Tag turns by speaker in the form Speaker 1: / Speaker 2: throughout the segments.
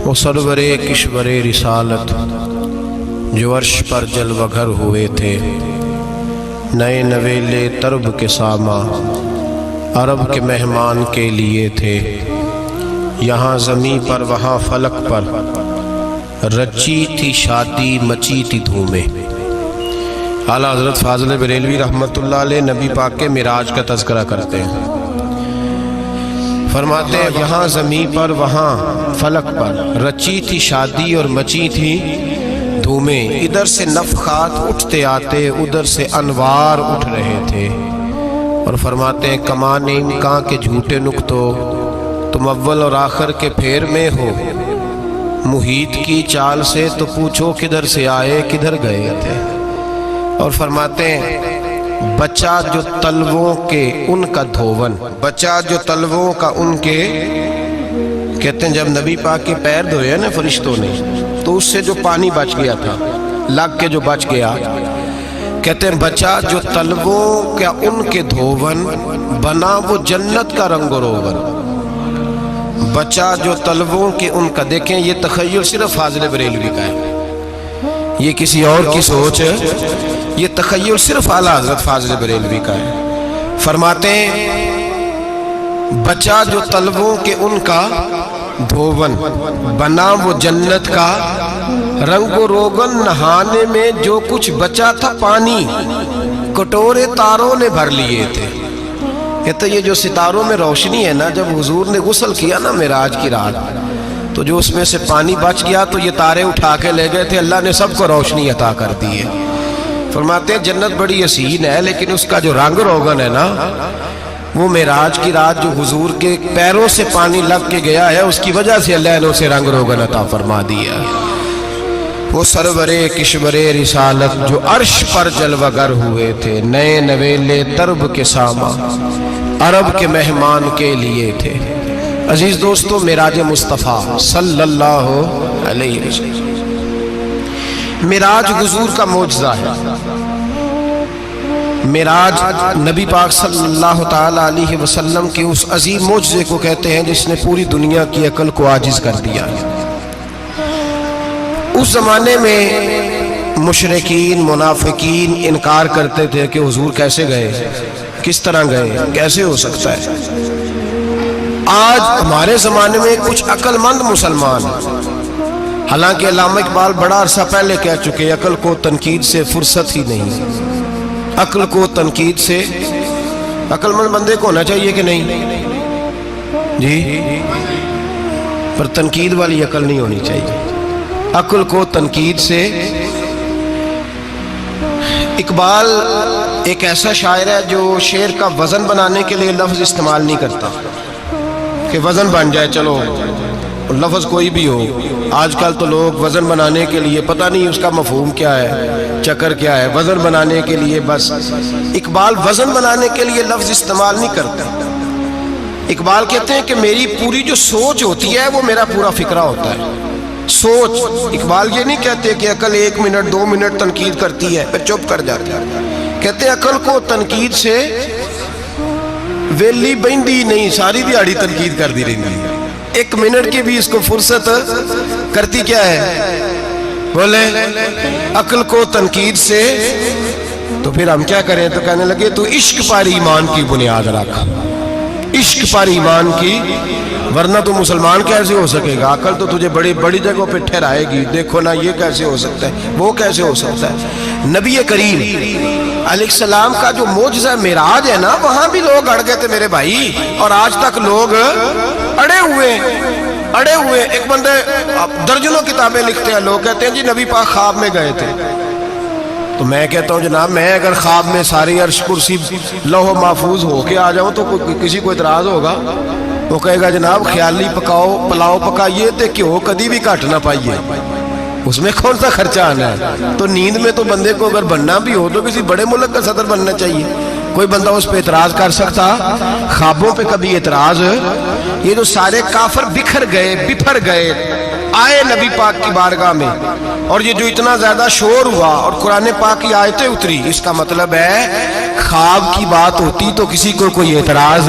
Speaker 1: وہ سرورے کشورے رسالت جو عرش پر جلوہ گر ہوئے تھے، نئے نویلے طرب کے ساما عرب کے مہمان کے لیے تھے، یہاں زمیں پر وہاں فلک پر رچی تھی شادی مچی تھی دھومیں۔ اعلیٰ حضرت فاضل بریلوی رحمۃ اللہ علیہ نبی پاک کے معراج کا تذکرہ کرتے ہیں، فرماتے ہیں یہاں زمیں پر وہاں فلک پر رچی تھی شادی اور مچی تھی دھومیں، ادھر سے نفخات اٹھتے آتے ادھر سے انوار اٹھ رہے تھے۔ اور فرماتے ہیں کمان امکان کے جھوٹے نکتو، تم اول اور آخر کے پھیر میں ہو، محیط کی چال سے تو پوچھو کدھر سے آئے کدھر گئے تھے۔ اور فرماتے ہیں بچہ جو تلووں کے ان کا دھوون، بچہ جو تلووں کا ان کے، کہتے ہیں جب نبی پاک کے پیر دھوئے نا فرشتوں نے تو اس سے جو پانی بچ گیا تھا لگ کے جو بچ گیا، کہتے ہیں بچہ جو تلووں کا ان کے دھوون، بنا وہ جنت کا رنگ و روغن۔ بچہ جو تلووں کے ان کا، دیکھیں یہ تخیل صرف فاضل بریلوی کا ہے، یہ کسی اور کی سوچ ہے، یہ تخیل صرف اعلیٰ حضرت فاضل بریلوی کا ہے۔ فرماتے ہیں بچہ جو تلووں کے ان کا دھوون، بنا وہ جنت کا رنگ و روغن، نہانے میں جو کچھ بچا تھا پانی کٹورے تاروں نے بھر لیے تھے۔ کہتے یہ جو ستاروں میں روشنی ہے نا، جب حضور نے غسل کیا نا معراج کی رات، تو جو اس میں سے پانی بچ گیا تو یہ تارے اٹھا کے لے گئے تھے، اللہ نے سب کو روشنی عطا کر دی ہے۔ فرماتے ہیں جنت بڑی حسین ہے لیکن اس کا جو رنگ روغن ہے نا، وہ معراج کی رات جو حضور کے پیروں سے پانی لگ کے گیا ہے، اس کی وجہ سے اللہ نے اسے رنگ روغن عطا فرما دیا۔ وہ سرورے کشورے رسالت جو عرش پر جلوہ گر ہوئے تھے، نئے نویلے طرب کے ساما عرب کے مہمان کے لیے تھے۔ عزیز دوستو، معراج مصطفیٰ صلی اللہ علیہ وسلم، معراج حضور کا معجزہ ہے۔ معراج نبی پاک صلی اللہ تعالی علیہ وسلم کے اس عظیم معجزے کو کہتے ہیں جس نے پوری دنیا کی عقل کو عاجز کر دیا۔ اس زمانے میں مشرکین منافقین انکار کرتے تھے کہ حضور کیسے گئے، کس طرح گئے، کیسے ہو سکتا ہے۔ آج ہمارے زمانے میں کچھ عقل مند مسلمان، حالانکہ علامہ اقبال بڑا عرصہ پہلے کہہ چکے عقل کو تنقید سے فرصت ہی نہیں۔ عقل کو تنقید سے، عقل مند بندے کو ہونا چاہیے کہ نہیں جی، پر تنقید والی عقل نہیں ہونی چاہیے۔ عقل کو تنقید سے، اقبال ایک ایسا شاعر ہے جو شعر کا وزن بنانے کے لیے لفظ استعمال نہیں کرتا کہ وزن بن جائے، چلو لفظ کوئی بھی ہو۔ آج کل تو لوگ وزن بنانے کے لیے پتہ نہیں اس کا مفہوم کیا ہے، چکر کیا ہے، وزن بنانے کے لیے بس۔ اقبال وزن بنانے کے لیے لفظ استعمال نہیں کرتا۔ اقبال کہتے ہیں کہ میری پوری جو سوچ ہوتی ہے وہ میرا پورا فکرہ ہوتا ہے۔ سوچ، اقبال یہ نہیں کہتے کہ عقل 1 منٹ 2 منٹ تنقید کرتی ہے پھر چپ کر جاتی ہے۔ کہتے ہیں عقل کو تنقید سے ویلی بہندی نہیں، ساری دیہاڑی تنقید کر دی رہی ہے، 1 منٹ کی بھی اس کو فرصت کرتی کیا ہے، بولے عقل کو تنقید سے۔ تو پھر ہم کیا کریں، تو کہنے لگے تو عشق پر ایمان کی بنیاد رکھ، عشق پر ایمان کی، ورنہ تو مسلمان کیسے ہو سکے گا، عقل تو تجھے بڑی بڑی جگہوں پہ ٹھہرائے گی، دیکھو نا یہ کیسے ہو سکتا ہے، وہ کیسے ہو سکتا ہے۔ نبی کریم علیہ السلام کا جو معجزہ معراج ہے نا، وہاں بھی لوگ اڑ گئے تھے میرے بھائی، اور آج تک لوگ اڑے ہوئے۔ ایک بندے درجنوں کتابیں لکھتے ہیں، لوگ کہتے ہیں جی نبی پاک خواب میں گئے تھے، تو میں کہتا ہوں جناب میں اگر خواب میں ساری عرش کرسی لوح محفوظ ہو کے آ جاؤں تو کسی کو اعتراض ہوگا؟ وہ کہے گا جناب خیالی پکاؤ پلاؤ پکائیے تے کیوں کدی بھی گھٹ نہ پائیے، اس میں کون سا خرچہ آنا ہے۔ تو نیند میں تو بندے کو اگر بننا بھی ہو تو کسی بڑے ملک کا صدر بننا چاہیے، کوئی بندہ اس پہ اعتراض کر سکتا؟ خوابوں پہ کبھی اعتراض؟ یہ جو سارے کافر بکھر گئے آئے نبی پاک کی بارگاہ میں، اور یہ جو اتنا زیادہ شور ہوا اور قرآن پاک کی آیتیں اتری، اس کا مطلب ہے خواب کی بات ہوتی تو کسی کو کوئی اعتراض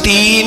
Speaker 1: 3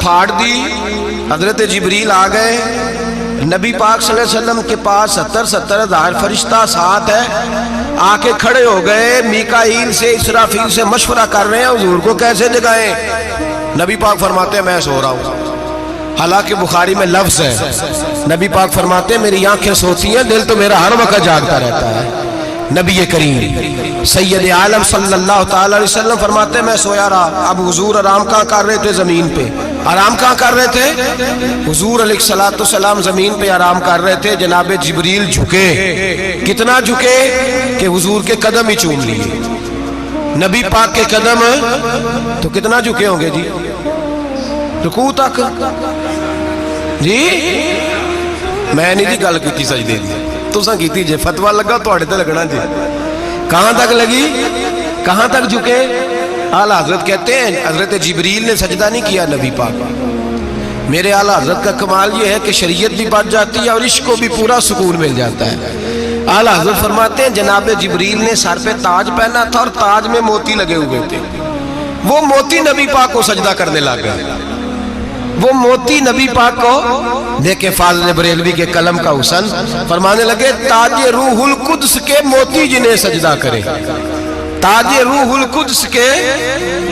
Speaker 1: پھاڑ دی, حضرت جبریل آ گئے, نبی پاک صلی اللہ علیہ وسلم کے پاس 70 ہزار فرشتہ ساتھ ہے, آ کے کھڑے ہو گئے, میکائیل سے اسرافیل سے مشورہ کر رہے ہیں حضور کو کیسے جگائیں. نبی پاک فرماتے ہیں میں سو رہا ہوں. حالانکہ بخاری میں لفظ ہے, نبی پاک فرماتے ہیں میری آنکھیں سوتی ہیں, دل تو میرا ہر وقت جاگتا رہتا ہے. نبی کریم سید عالم صلی اللہ تعالی علیہ وسلم فرماتے ہیں میں سویا رہا. اب حضور آرام کہاں کر رہے تھے؟ زمین پہ. آرام کہاں کر رہے تھے؟ حضور علیہ الصلوۃ والسلام زمین پہ آرام کر رہے تھے. جناب جبریل جھکے, کتنا جھکے کہ حضور کے قدم ہی چوم لیے. نبی پاک کے قدم تو کتنا جھکے ہوں گے جی, رکوع تک جی. میں نہیں جی گل کی سجدے دی, تساں کیتی جے, فتویٰ لگا تواڈے تے لگنا جی. کہاں تک لگی, کہاں تک جھکے؟ اعلیٰ حضرت کہتے ہیں حضرت جبریل نے سجدہ نہیں کیا نبی پاک. میرے اعلیٰ حضرت کا کمال یہ ہے کہ شریعت بھی بچ جاتی ہے اور عشق کو بھی پورا سکون مل جاتا ہے. اعلیٰ حضرت فرماتے ہیں جناب جبریل نے سر پہ تاج پہنا تھا اور تاج میں موتی لگے ہوئے تھے. وہ موتی نبی پاک کو سجدہ کرنے لگ گئے. وہ موتی نبی پاک کو دیکھیں, فاضل بریلوی کے قلم کا حسن, فرمانے لگے تاج روح القدس کے موتی جنہیں سجدہ کرے. تاج روح القدس کے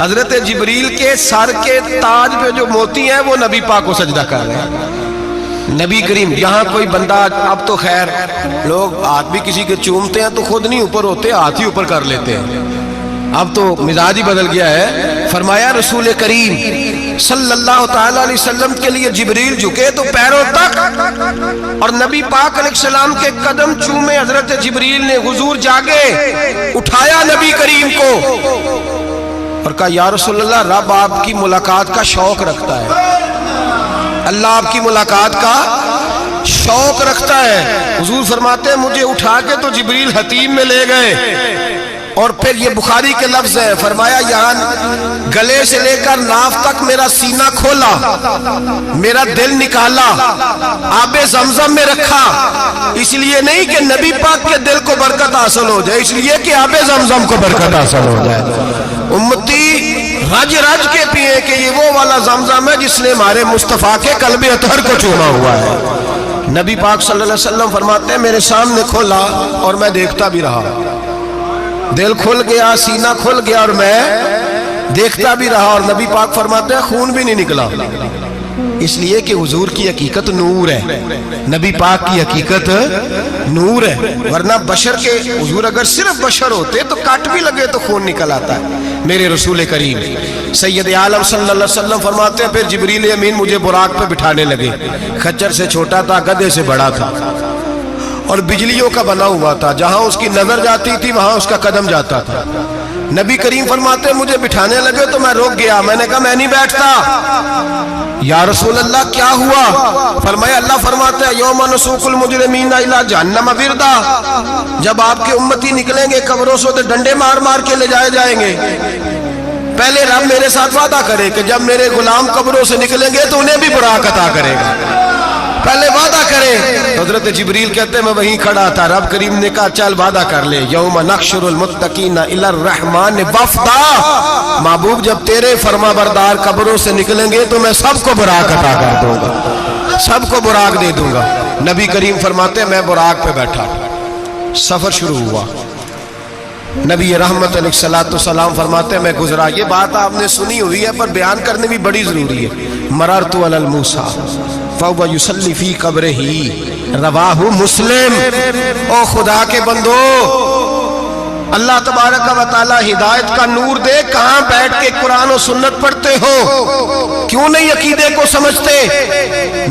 Speaker 1: حضرت جبریل کے سر کے تاج پہ جو موتی ہیں وہ نبی پاک کو سجدہ کر رہے ہیں. نبی کریم یہاں کوئی بندہ, اب تو خیر لوگ ہاتھ بھی کسی کے چومتے ہیں تو خود نہیں اوپر ہوتے, ہاتھ ہی اوپر کر لیتے ہیں. اب تو مزاج ہی بدل گیا ہے. فرمایا رسول کریم صلی اللہ تعالی علیہ وسلم کے لیے جبریل جھکے تو پیروں تک, اور نبی پاک علیہ السلام کے قدم چومے. حضرت جبریل نے حضور جاگے, اٹھایا نبی کریم کو اور کہا یا رسول اللہ, رب آپ کی ملاقات کا شوق رکھتا ہے, اللہ آپ کی ملاقات کا شوق رکھتا ہے. حضور فرماتے ہیں مجھے اٹھا کے تو جبریل حتیم میں لے گئے, اور پھر یہ بخاری کے لفظ ہے, فرمایا یہاں گلے سے لے کر ناف تک میرا سینہ کھولا, میرا دل نکالا, آب زمزم میں رکھا. اس لیے نہیں کہ نبی پاک کے دل کو برکت حاصل ہو جائے, اس لیے کہ آب زمزم کو برکت حاصل ہو جائے. امتی رج رج کے پیئے کہ یہ وہ والا زمزم ہے جس نے ہمارے مصطفیٰ کے قلب اطہر کو چوما ہوا ہے. نبی پاک صلی اللہ علیہ وسلم فرماتے ہیں میرے سامنے کھولا اور میں دیکھتا بھی رہا. دل کھل گیا, سینہ کھل گیا اور میں دیکھتا بھی رہا. اور نبی پاک فرماتے ہیں خون بھی نہیں نکلا, اس لیے کہ حضور کی حقیقت نور ہے, نبی پاک کی حقیقت نور ہے. ورنہ بشر کے, حضور اگر صرف بشر ہوتے تو کٹ بھی لگے تو خون نکل آتا ہے. میرے رسول کریم سید عالم صلی اللہ علیہ وسلم فرماتے ہیں پھر جبریل امین مجھے براق پہ بٹھانے لگے. خچر سے چھوٹا تھا, گدھے سے بڑا تھا, اور بجلیوں کا بنا ہوا تھا. جہاں اس کی نظر جاتی تھی وہاں اس کا قدم جاتا تھا. نبی کریم فرماتے ہیں مجھے بٹھانے لگے تو میں رک گیا. میں نے کہا میں نہیں بیٹھتا. یا رسول اللہ کیا ہوا؟ فرمایا اللہ فرماتا ہے یوم نسوق المجرمین الی جہنم وردا, جب آپ کے امتی نکلیں گے قبروں سے تو ڈنڈے مار مار کے لے جائے جائیں گے. پہلے رب میرے ساتھ وعدہ کرے کہ جب میرے غلام قبروں سے نکلیں گے تو انہیں بھی براق عطا کرے گا. پہلے وعدہ کرے. حضرت جبریل کہتے ہیں میں وہیں کھڑا تھا. رب کریم نے کہا چل وعدہ کر لے, یوم نحشر المتقین الی الرحمن وفدا, محبوب جب تیرے فرما بردار قبروں سے نکلیں گے تو میں سب کو براق عطا کر دوں گا, سب کو براق دے دوں گا. نبی کریم فرماتے ہیں میں براق پہ بیٹھا, سفر شروع ہوا. نبی رحمت علیہ الصلوۃ والسلام فرماتے ہیں میں گزرا. یہ بات آپ نے سنی ہوئی ہے پر بیان کرنے بھی بڑی ضروری ہے. مررت علی الموسیٰ فَهُوَ يُصَلِّ فِي قَبْرِهِ رواہ مسلم. او خدا کے بندو, اللہ تبارک و تعالی ہدایت کا نور دے, کہاں بیٹھ کے قرآن و سنت پڑھتے ہو, کیوں نہیں عقیدے کو سمجھتے؟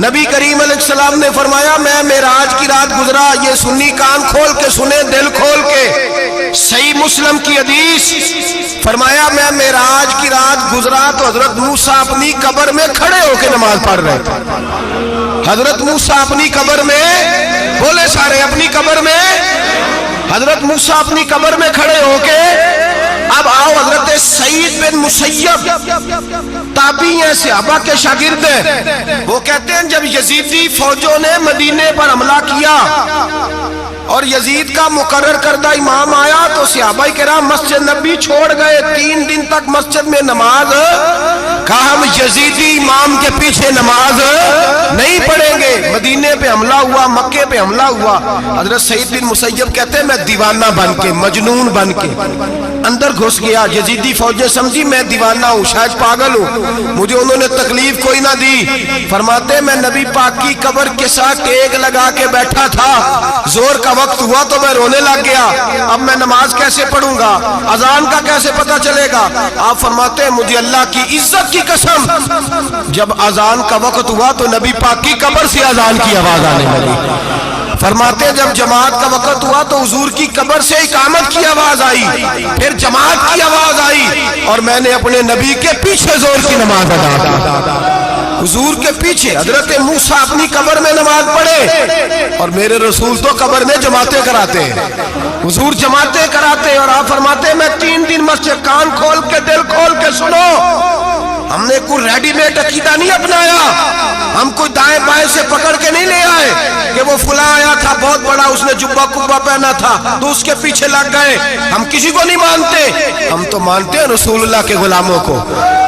Speaker 1: نبی کریم علیہ السلام نے فرمایا میں معراج کی رات گزرا. یہ سنی کان کھول کے سنے, دل کھول کے. صحیح مسلم کی حدیث, فرمایا میں معراج کی رات گزرا تو حضرت موسیٰ اپنی قبر میں کھڑے ہو کے نماز پڑھ رہے تھے. حضرت موسیٰ اپنی قبر میں, بولے سارے, اپنی قبر میں, حضرت موسیٰ اپنی قبر میں کھڑے ہو کے. اب آؤ حضرت سعید بن مسیب تابعی ہیں, صحابہ کے شاگرد ہیں. وہ کہتے ہیں جب یزیدی فوجوں نے مدینے پر حملہ کیا اور یزید کا مقرر کردہ امام آیا تو صحابہ کرام مسجد نبی چھوڑ گئے، 3 دن تک مسجد میں نماز، کہا ہم یزیدی امام کے پیچھے نماز نہیں پڑھیں گے۔ مدینے پہ حملہ ہوا، مکے پہ حملہ ہوا، حضرت سعید بن مسیب کہتے ہیں میں دیوانہ بن کے، مجنون بن کے اندر گھس گیا۔ یزیدی فوجیں سمجھی میں دیوانہ ہوں، شاید پاگل ہوں، مجھے انہوں نے تکلیف کوئی نہ دی۔ فرماتے میں نبی پاک کی قبر کے ساتھ ٹیک لگا کے بیٹھا تھا، زور کا وقت ہوا تو میں رونے لگ گیا، اب میں نماز کیسے پڑھوں گا، اذان کا کیسے پتہ چلے گا؟ آپ فرماتے ہیں مجھے اللہ کی عزت کی قسم، جب اذان کا وقت ہوا تو نبی پاک کی قبر سے اذان کی آواز آنے لگی۔ فرماتے جب جماعت کا وقت ہوا تو حضور کی قبر سے اقامت کی آواز آئی، پھر جماعت کی آواز آئی، اور میں نے اپنے نبی کے پیچھے زور کی نماز ادا کی۔ حضور کے پیچھے حضرت موسیٰ اپنی قبر میں نماز پڑھے، اور میرے رسول تو قبر میں جماعتیں کراتے ہیں، حضور جماعتیں کراتے ہیں۔ اور آپ فرماتے ہیں میں 3 دن مسجد، کان کھول کے دل کھول کے سنو، ہم نے کوئی ریڈی میڈ عقیدہ نہیں اپنایا، ہم کوئی دائیں بائیں سے پکڑ کے نہیں لے آئے کہ وہ فلاں آیا تھا بہت بڑا، اس نے جبہ کبہ پہنا تھا تو اس کے پیچھے لگ گئے۔ ہم کسی کو نہیں مانتے، ہم تو مانتے ہیں رسول اللہ کے غلاموں کو،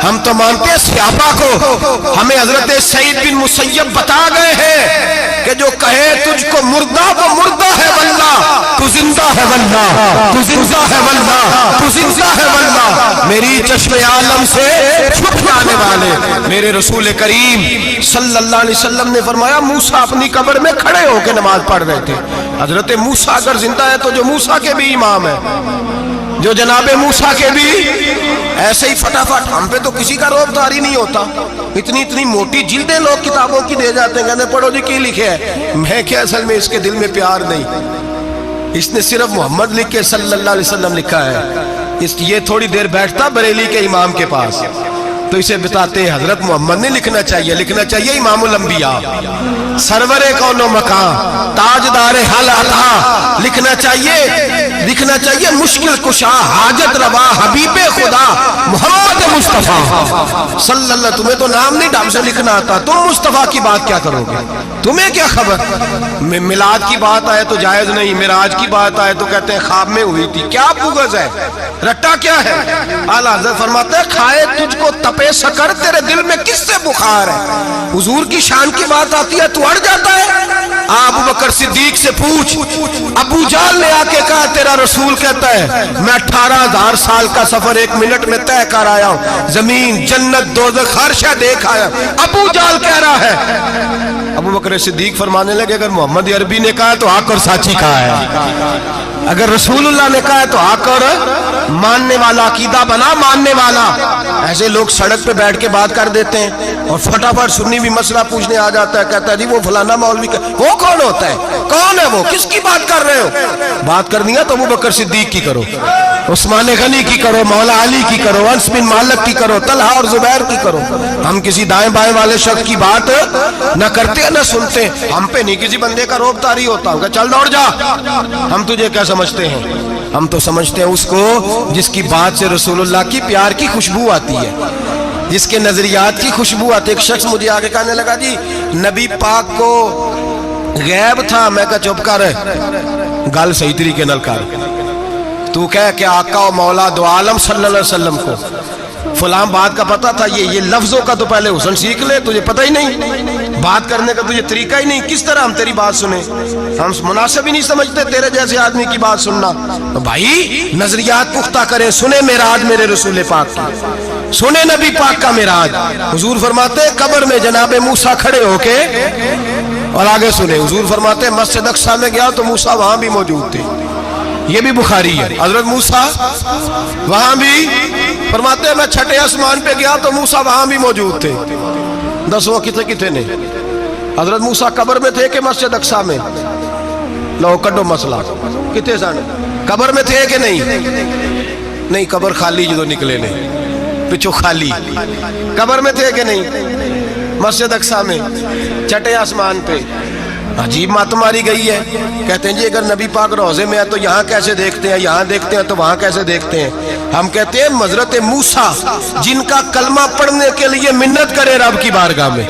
Speaker 1: ہم تو مانتے ہیں صحابہ کو۔ ہمیں حضرت سعید بن مسیب بتا گئے ہیں کہ جو کہے تجھ کو مردہ وہ مردہ ہے واللہ، تو زندہ ہے واللہ، تو زندہ ہے واللہ، تو زندہ ہے واللہ۔ میری چشم عالم سے چھپ جانے والے میرے رسول کریم صلی اللہ علیہ وسلم نے فرمایا موسیٰ اپنی قبر میں کھڑے ہو کے نماز پڑھ رہے تھے۔ حضرت موسیٰ اگر زندہ ہے تو جو موسیٰ کے بھی امام ہے، جو جناب موسیٰ کے بھی ایسے ہی فٹافٹ، ہم پہ تو کسی کا روب داری نہیں ہوتا، اتنی موٹی جلدیں لوگ کتابوں کی دے جاتے ہیں، کہتے پڑھو جی کی لکھے ہے، میں کیا اصل میں اس کے دل میں پیار نہیں، اس نے صرف محمد لکھ کے صلی اللہ علیہ وسلم لکھا ہے، یہ تھوڑی دیر بیٹھتا بریلی کے امام کے پاس تو اسے بتاتے ہیں حضرت محمد نے لکھنا چاہیے، لکھنا چاہیے امام الانبیاء، سرور کون و مکان، تاجدار حال عطا، لکھنا چاہیے مشکل کشا، حاجت روا، حبیب خدا محمد مصطفیٰ صلی اللہ۔ تمہیں تو نام نہیں ڈھنگ سے لکھنا آتا، تم مصطفیٰ کی بات کیا کرو گے؟ تمہیں کیا خبر؟ میلاد کی بات آئے تو جائز نہیں، معراج کی بات آئے تو کہتے ہیں خواب میں ہوئی تھی، کیا بغض ہے، رٹا کیا ہے؟ اعلیٰ حضرت فرماتا ہے کھائے تجھ کو تپے سکر، تیرے دل میں کس سے بخار ہے؟ حضور کی شان کی بات آتی ہے تو اڑ جاتا ہے۔ ابو بکر صدیق سے پوچھ، ابو جہل نے آ کے کہا تیرا رسول کہتا ہے میں 18,000 سال کا سفر 1 منٹ میں طے کر آیا ہوں، زمین جنت دوزخ ہر شے دیکھ آیا۔ ابو جہل کہہ رہا ہے، ابو بکر صدیق فرمانے لگے اگر محمد عربی نے کہا تو حق اور سچی کہا ہے، اگر رسول اللہ نے کہا تو حق اور ماننے والا، عقیدہ بنا ماننے والا۔ ایسے لوگ سڑک پہ بیٹھ کے بات کر دیتے ہیں اور فٹافٹ سنی بھی مسئلہ پوچھنے آ جاتا ہے، کہتا ہے جی وہ فلانا مولوی کا، وہ کون ہوتا ہے، کون ہے وہ، کس کی بات کر رہے ہو؟ بات کرنی ہے تو ابو بکر صدیق کی کرو، عثمان غنی کی کرو، مولا علی کی کرو، انس بن مالک کی کرو، طلحہ اور زبیر کی کرو۔ ہم کسی دائیں بائیں والے شخص کی بات نہ کرتے نہ سنتے، ہم پہ نہیں کسی بندے کا روب طاری ہوتا ہوگا چل دوڑ جا، ہم تجھے کیا سمجھتے ہیں؟ ہم تو سمجھتے ہیں اس کو جس کی بات سے رسول اللہ کی پیار کی خوشبو آتی ہے، جس کے نظریات کی خوشبو آتی ہے۔ ایک شخص مجھے آگے کہنے لگا جی نبی پاک کو غیب تھا، میں کہا چپ کر، گل صحیح طریقے نال کر، تو کہہ کہ آقا و مولا دو عالم صلی اللہ علیہ وسلم کو فلاں بات کا پتہ تھا، یہ لفظوں کا تو پہلے حسن سیکھ لے، تجھے پتہ ہی نہیں، بات کرنے کا تجھے طریقہ ہی نہیں، کس طرح ہم تیری بات سنیں؟ ہم مناسب ہی نہیں سمجھتے تیرے جیسے آدمی کی بات سننا۔ تو بھائی نظریات پختہ کریں، سنیں معراج میرے رسول پاک کی، سنیں نبی پاک کا معراج۔ حضور فرماتے ہیں قبر میں جناب موسیٰ کھڑے ہو کے، اور آگے سنیں حضور فرماتے ہیں مسجد اقصیٰ میں گیا تو موسیٰ وہاں بھی موجود تھے، یہ بھی بخاری ہے، حضرت موسیٰ وہاں بھی فرماتے ہیں میں 6 آسمان پہ گیا تو موسیٰ وہاں بھی موجود تھے۔ 10 وہ کتنے نے؟ حضرت موسیٰ قبر میں تھے کہ مسجد اقصیٰ میں؟ لو کڈو مسئلہ، کتنے سن قبر میں تھے کہ نہیں؟ قبر خالی جو نکلے نے پچھو خالی، قبر میں تھے کہ نہیں؟ مسجد اقصیٰ میں 6 آسمان پہ عجیب مات ماری گئی ہے. کہتے ہیں جی اگر نبی پاک روزے میں ہے تو یہاں کیسے دیکھتے ہیں, یہاں دیکھتے ہیں تو وہاں کیسے دیکھتے ہیں. ہم کہتے ہیں حضرت موسیٰ جن کا کلمہ پڑھنے کے لیے منت کرے رب کی بارگاہ میں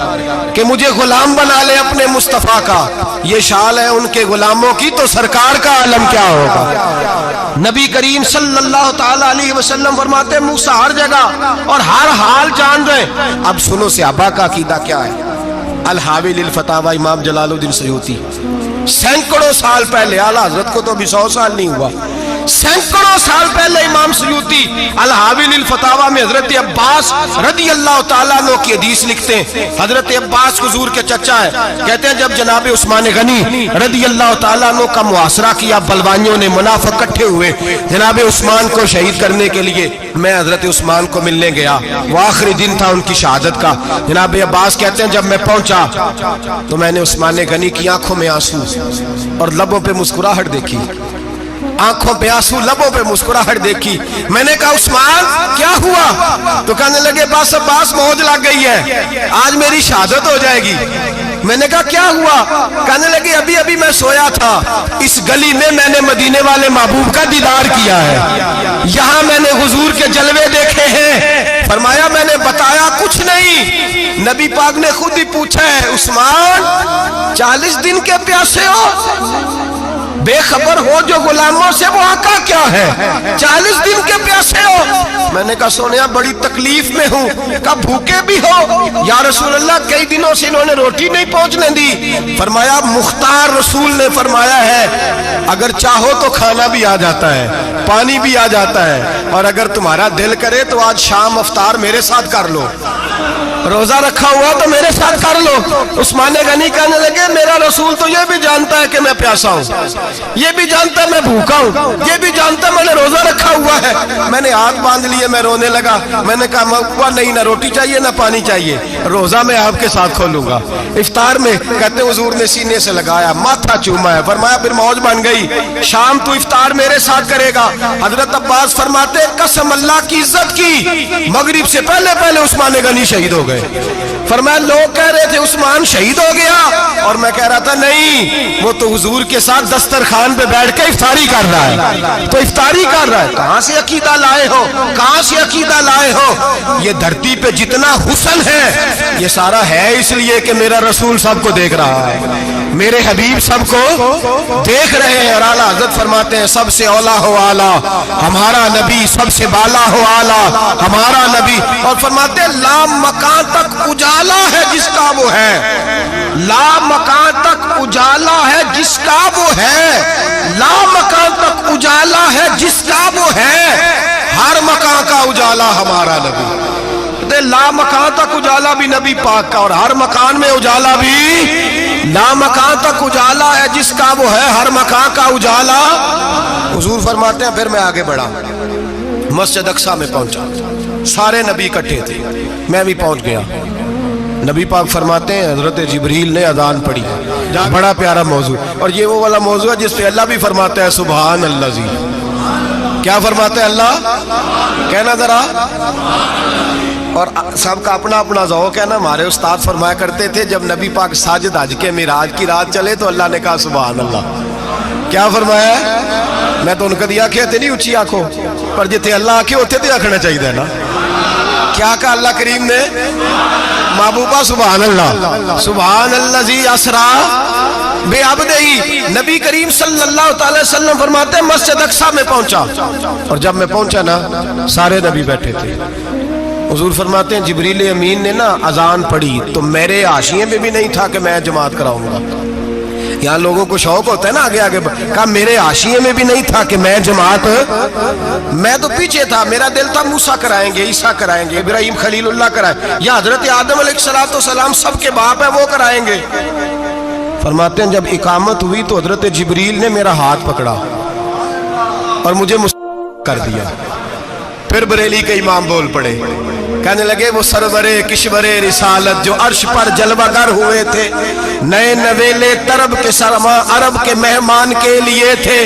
Speaker 1: کہ مجھے غلام بنا لے اپنے مصطفیٰ کا, یہ شال ہے ان کے غلاموں کی, تو سرکار کا عالم کیا ہوگا. نبی کریم صلی اللہ تعالی علیہ وسلم فرماتے ہیں موسیٰ ہر جگہ اور ہر حال جان رہے. اب سنو صحابہ کا عقیدہ کیا ہے. الحاوی للفتاوی امام جلال الدین سیوطی سینکڑوں سال پہلے, اعلیٰ حضرت کو تو ابھی 100 سال نہیں ہوا, سینکڑوں سال پہلے امام سیوطی الحاوی للفتاوی میں حضرت عباس رضی اللہ تعالیٰ عنہ کی حدیث لکھتے ہیں. حضرت عباس حضور کے چچا ہے. کہتے ہیں جب جناب عثمان غنی رضی اللہ تعالیٰ عنہ کا محاصرہ کیا, بلوانیوں نے منافق اکٹھے ہوئے جناب عثمان کو شہید کرنے کے لیے, میں حضرت عثمان کو ملنے گیا, وہ آخری دن تھا ان کی شہادت کا. جناب عباس کہتے ہیں جب میں پہنچا تو میں نے عثمان غنی کی آنکھوں میں آنسو اور لبوں پہ مسکراہٹ دیکھی, آنکھوں پہ آنسو لبوں پہ مسکراہٹ دیکھی. میں نے کہا عثمان کیا ہوا؟ تو کہنے لگے بس عباس موج لگ گئی ہے, آج میری شہادت ہو جائے گی. میں نے کہا کیا ہوا؟ کہنے لگے ابھی ابھی میں سویا تھا, اس گلی میں میں نے مدینے والے محبوب کا دیدار کیا ہے, یہاں میں نے حضور کے جلوے دیکھے ہیں. فرمایا میں نے بتایا کچھ نہیں. نبی پاک نے خود ہی پوچھا ہے عثمان 40 دن کے پیاسے ہو, بے خبر ہو جو غلاموں سے, وہ آقا کیا ہے 40 دن کے پیاسے ہو. میں نے کہا سونیا بڑی تکلیف میں ہوں. کہا بھوکے بھی ہو؟ یا رسول اللہ کئی دنوں سے انہوں نے روٹی نہیں پہنچنے دی. فرمایا مختار رسول نے فرمایا ہے اگر چاہو تو کھانا بھی آ جاتا ہے, پانی بھی آ جاتا ہے, اور اگر تمہارا دل کرے تو آج شام افطار میرے ساتھ کر لو, روزہ رکھا ہوا تو میرے ساتھ کر لو. عثمان غنی کہنے لگے میرا رسول تو یہ بھی جانتا ہے کہ میں پیاسا ہوں, یہ بھی جانتا ہے میں بھوکا ہوں, یہ بھی جانتا ہے میں نے روزہ رکھا ہوا ہے. میں نے ہاتھ باندھ لیے, میں رونے لگا. میں نے کہا نہیں نہ روٹی چاہیے نہ پانی چاہیے, روزہ میں آپ کے ساتھ کھولوں گا. افطار میں کہتے حضور نے سینے سے لگایا, ماتھا چوما ہے, فرمایا پھر موج بن گئی, شام تو افطار میرے ساتھ کرے گا. حضرت عباس فرماتے قسم اللہ کی عزت کی مغرب سے پہلے پہلے عثمان غنی شہید ہو گئے. فرمایا لوگ کہہ رہے تھے عثمان شہید ہو گیا, اور میں کہہ رہا تھا نہیں, وہ تو حضور کے ساتھ دسترخوان پہ بیٹھ کے افطاری کر رہا ہے, تو افطاری کر رہا ہے. کہاں سے عقیدہ لائے ہو, کہاں سے عقیدہ لائے ہو؟ یہ دھرتی پہ جتنا حسن ہے یہ سارا ہے اس لیے کہ میرا رسول سب کو دیکھ رہا ہے, میرے حبیب سب کو دیکھ رہے ہیں. اور اعلیٰ حضرت فرماتے ہیں سب سے اولا ہو اعلیٰ ہمارا نبی, سب سے بالا ہو اعلیٰ ہمارا نبی. اور فرماتے ہیں لا مکان تک اجالا ہے جس کا وہ ہے, لا مکان تک اجالا ہے جس کا وہ ہے, لا مکان تک اجالا ہے جس کا وہ ہے, ہر مکان کا اجالا ہمارا نبی. لا مکان تک اجالا بھی نبی پاک کا, اور ہر مکان میں اجالا بھی, لا مکان تک اجالا ہے جس کا وہ ہے, ہر مکان کا اجالا. حضور فرماتے ہیں پھر میں آگے بڑھا, مسجد اقصی میں پہنچا, سارے نبی اکٹھے تھے, میں بھی پہنچ گیا. نبی پاک فرماتے ہیں حضرت جبریل نے اذان پڑھی, بڑا پیارا موضوع, اور یہ وہ والا موضوع ہے جس پہ اللہ بھی فرماتا ہے سبحان اللہ زی. کیا فرماتے ہیں اللہ؟ کہنا ذرا. اور سب کا اپنا اپنا ذوق ہے نا. ہمارے استاد فرمایا کرتے تھے جب نبی پاک ساجد حج کے معراج کی رات چلے تو اللہ نے کہا سبحان اللہ. کیا فرمایا ہے؟ میں تو ان کا دیا کہ نہیں اچھی آنکھوں پر جتنے اللہ آنکھیں ہوتے تھے آنکھنا چاہیے نا. کیا کہا اللہ کریم نے؟ محبوبہ سبحان اللہ, سبحان الذی اسرا بعبدہ. نبی کریم صلی اللہ تعالی وسلم فرماتے ہیں مسجد اقصی میں پہنچا, اور جب میں پہنچا نا سارے نبی بیٹھے تھے. حضور فرماتے ہیں جبریل امین نے نا اذان پڑھی تو میرے حاشیے میں بھی نہیں تھا کہ میں جماعت کراؤں گا. یہاں لوگوں کو شوق ہوتا ہے نا آگے آگے, کہا میرے حاشیے میں بھی نہیں تھا کہ میں جماعت, میں تو پیچھے تھا. میرا دل تھا موسیٰ کرائیں گے, عیسیٰ کرائیں گے, ابراہیم خلیل اللہ کرائیں, یا حضرت آدم علیہ السلام سب کے باپ ہیں وہ کرائیں گے. فرماتے ہیں جب اقامت ہوئی تو حضرت جبریل نے میرا ہاتھ پکڑا اور مجھے کر دیا. پھر بریلی کے امام بول پڑے, کہنے لگے وہ سرورے کشورے رسالت جو عرش پر جلوہ گر ہوئے تھے، نئے نویلے طرب کے سرما عرب کے مہمان کے لیے تھے۔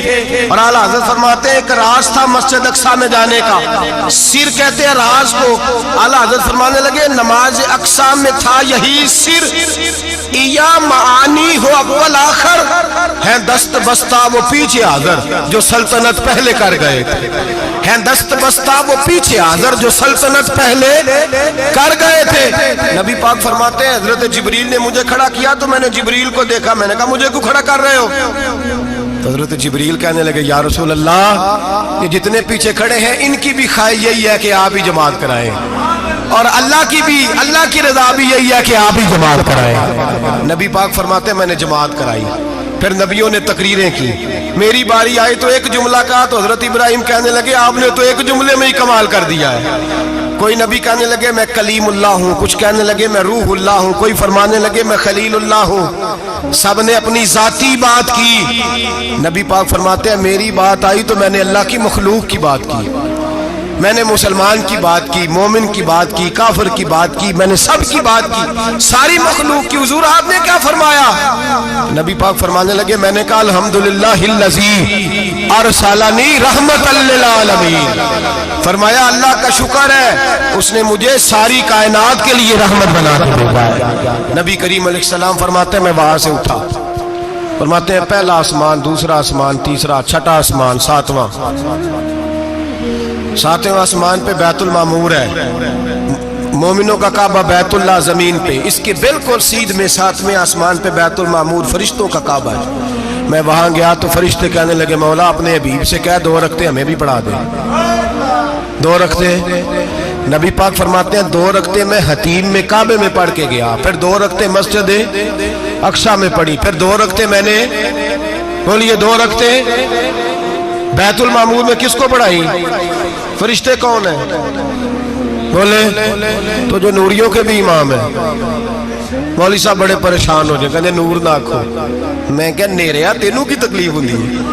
Speaker 1: اور اعلیٰ حضرت فرماتے ہیں ایک راز تھا مسجد اقصی میں جانے کا، سر کہتے ہیں راز کو۔ اعلیٰ حضرت فرمانے لگے نماز اقصی میں تھا یہی سر، یا معانی ہو اول آخر، ہیں دست بستہ وہ پیچھے حاضر جو سلطنت پہلے کر گئے تھے، ہیں دست بستہ وہ پیچھے حاضر جو سلطنت پہلے کر گئے تھے۔ نبی پاک فرماتے ہیں حضرت جبریل نے مجھے کھڑا کیا تو میں نے جبریل کو دیکھا، میں نے کہا مجھے کیوں کھڑا کر رہے ہو؟ تو حضرت جبریل کہنے لگے یا رسول اللہ، یہ جتنے پیچھے کھڑے ہیں ان کی بھی خواہش یہی ہے کہ آپ ہی جماعت کرائیں، اور اللہ کی رضا بھی یہی ہے کہ آپ ہی جماعت کرائیں۔ نبی پاک فرماتے ہیں میں نے جماعت کرائی، پھر نبیوں نے تقریریں کی، میری باری آئی تو ایک جملہ کہا تو حضرت ابراہیم کہنے لگے آپ نے تو ایک جملے میں ہی کمال کر دیا ہے۔ کوئی نبی کہنے لگے میں کلیم اللہ ہوں، کچھ کہنے لگے میں روح اللہ ہوں، کوئی فرمانے لگے میں خلیل اللہ ہوں، سب نے اپنی ذاتی بات کی۔ نبی پاک فرماتے ہیں میری بات آئی تو میں نے اللہ کی مخلوق کی بات کی، میں نے مسلمان کی بات کی، مومن کی بات کی، کافر کی بات کی، میں نے سب کی بات کی، ساری مخلوق کی۔ حضور آپ نے کیا فرمایا؟ نبی پاک فرمانے لگے میں نے کہا الحمدللہ الذی ارسلنی رحمت للعالمین، فرمایا اللہ کا شکر ہے اس نے مجھے ساری کائنات کے لیے رحمت بنا کے بھیجا ہے۔ نبی کریم علیہ السلام فرماتے ہیں میں وہاں سے اٹھا، فرماتے ہیں پہلا آسمان، دوسرا آسمان، تیسرا، چھٹا آسمان، ساتواں آسمان پہ بیت المعمور ہے، مومنوں کا کعبہ بیت اللہ زمین پہ، اس کے بالکل سیدھ میں ساتویں آسمان پہ بیت المعمور فرشتوں کا کعبہ ہے۔ میں وہاں گیا تو فرشتے کہنے لگے مولا اپنے حبیب سے کہہ 2 رکعتیں ہمیں بھی پڑھا دے۔ 2 رکعتیں نبی پاک فرماتے ہیں 2 رکعتیں میں حتیم میں کعبے میں پڑھ کے گیا، پھر 2 رکعتیں مسجد اقصی میں پڑھی، پھر 2 رکعتیں میں نے بولیے 2 رکعتیں بیت المعمور میں کس کو پڑھائی؟ فرشتے کون ہیں؟ بولے تو جو نوریوں کے بھی امام ہیں۔ مولوی صاحب بڑے پریشان ہو جائے، کہنے نور نہ آکھو۔ میں کہ نیریا تینوں کی تکلیف ہوندی ہے،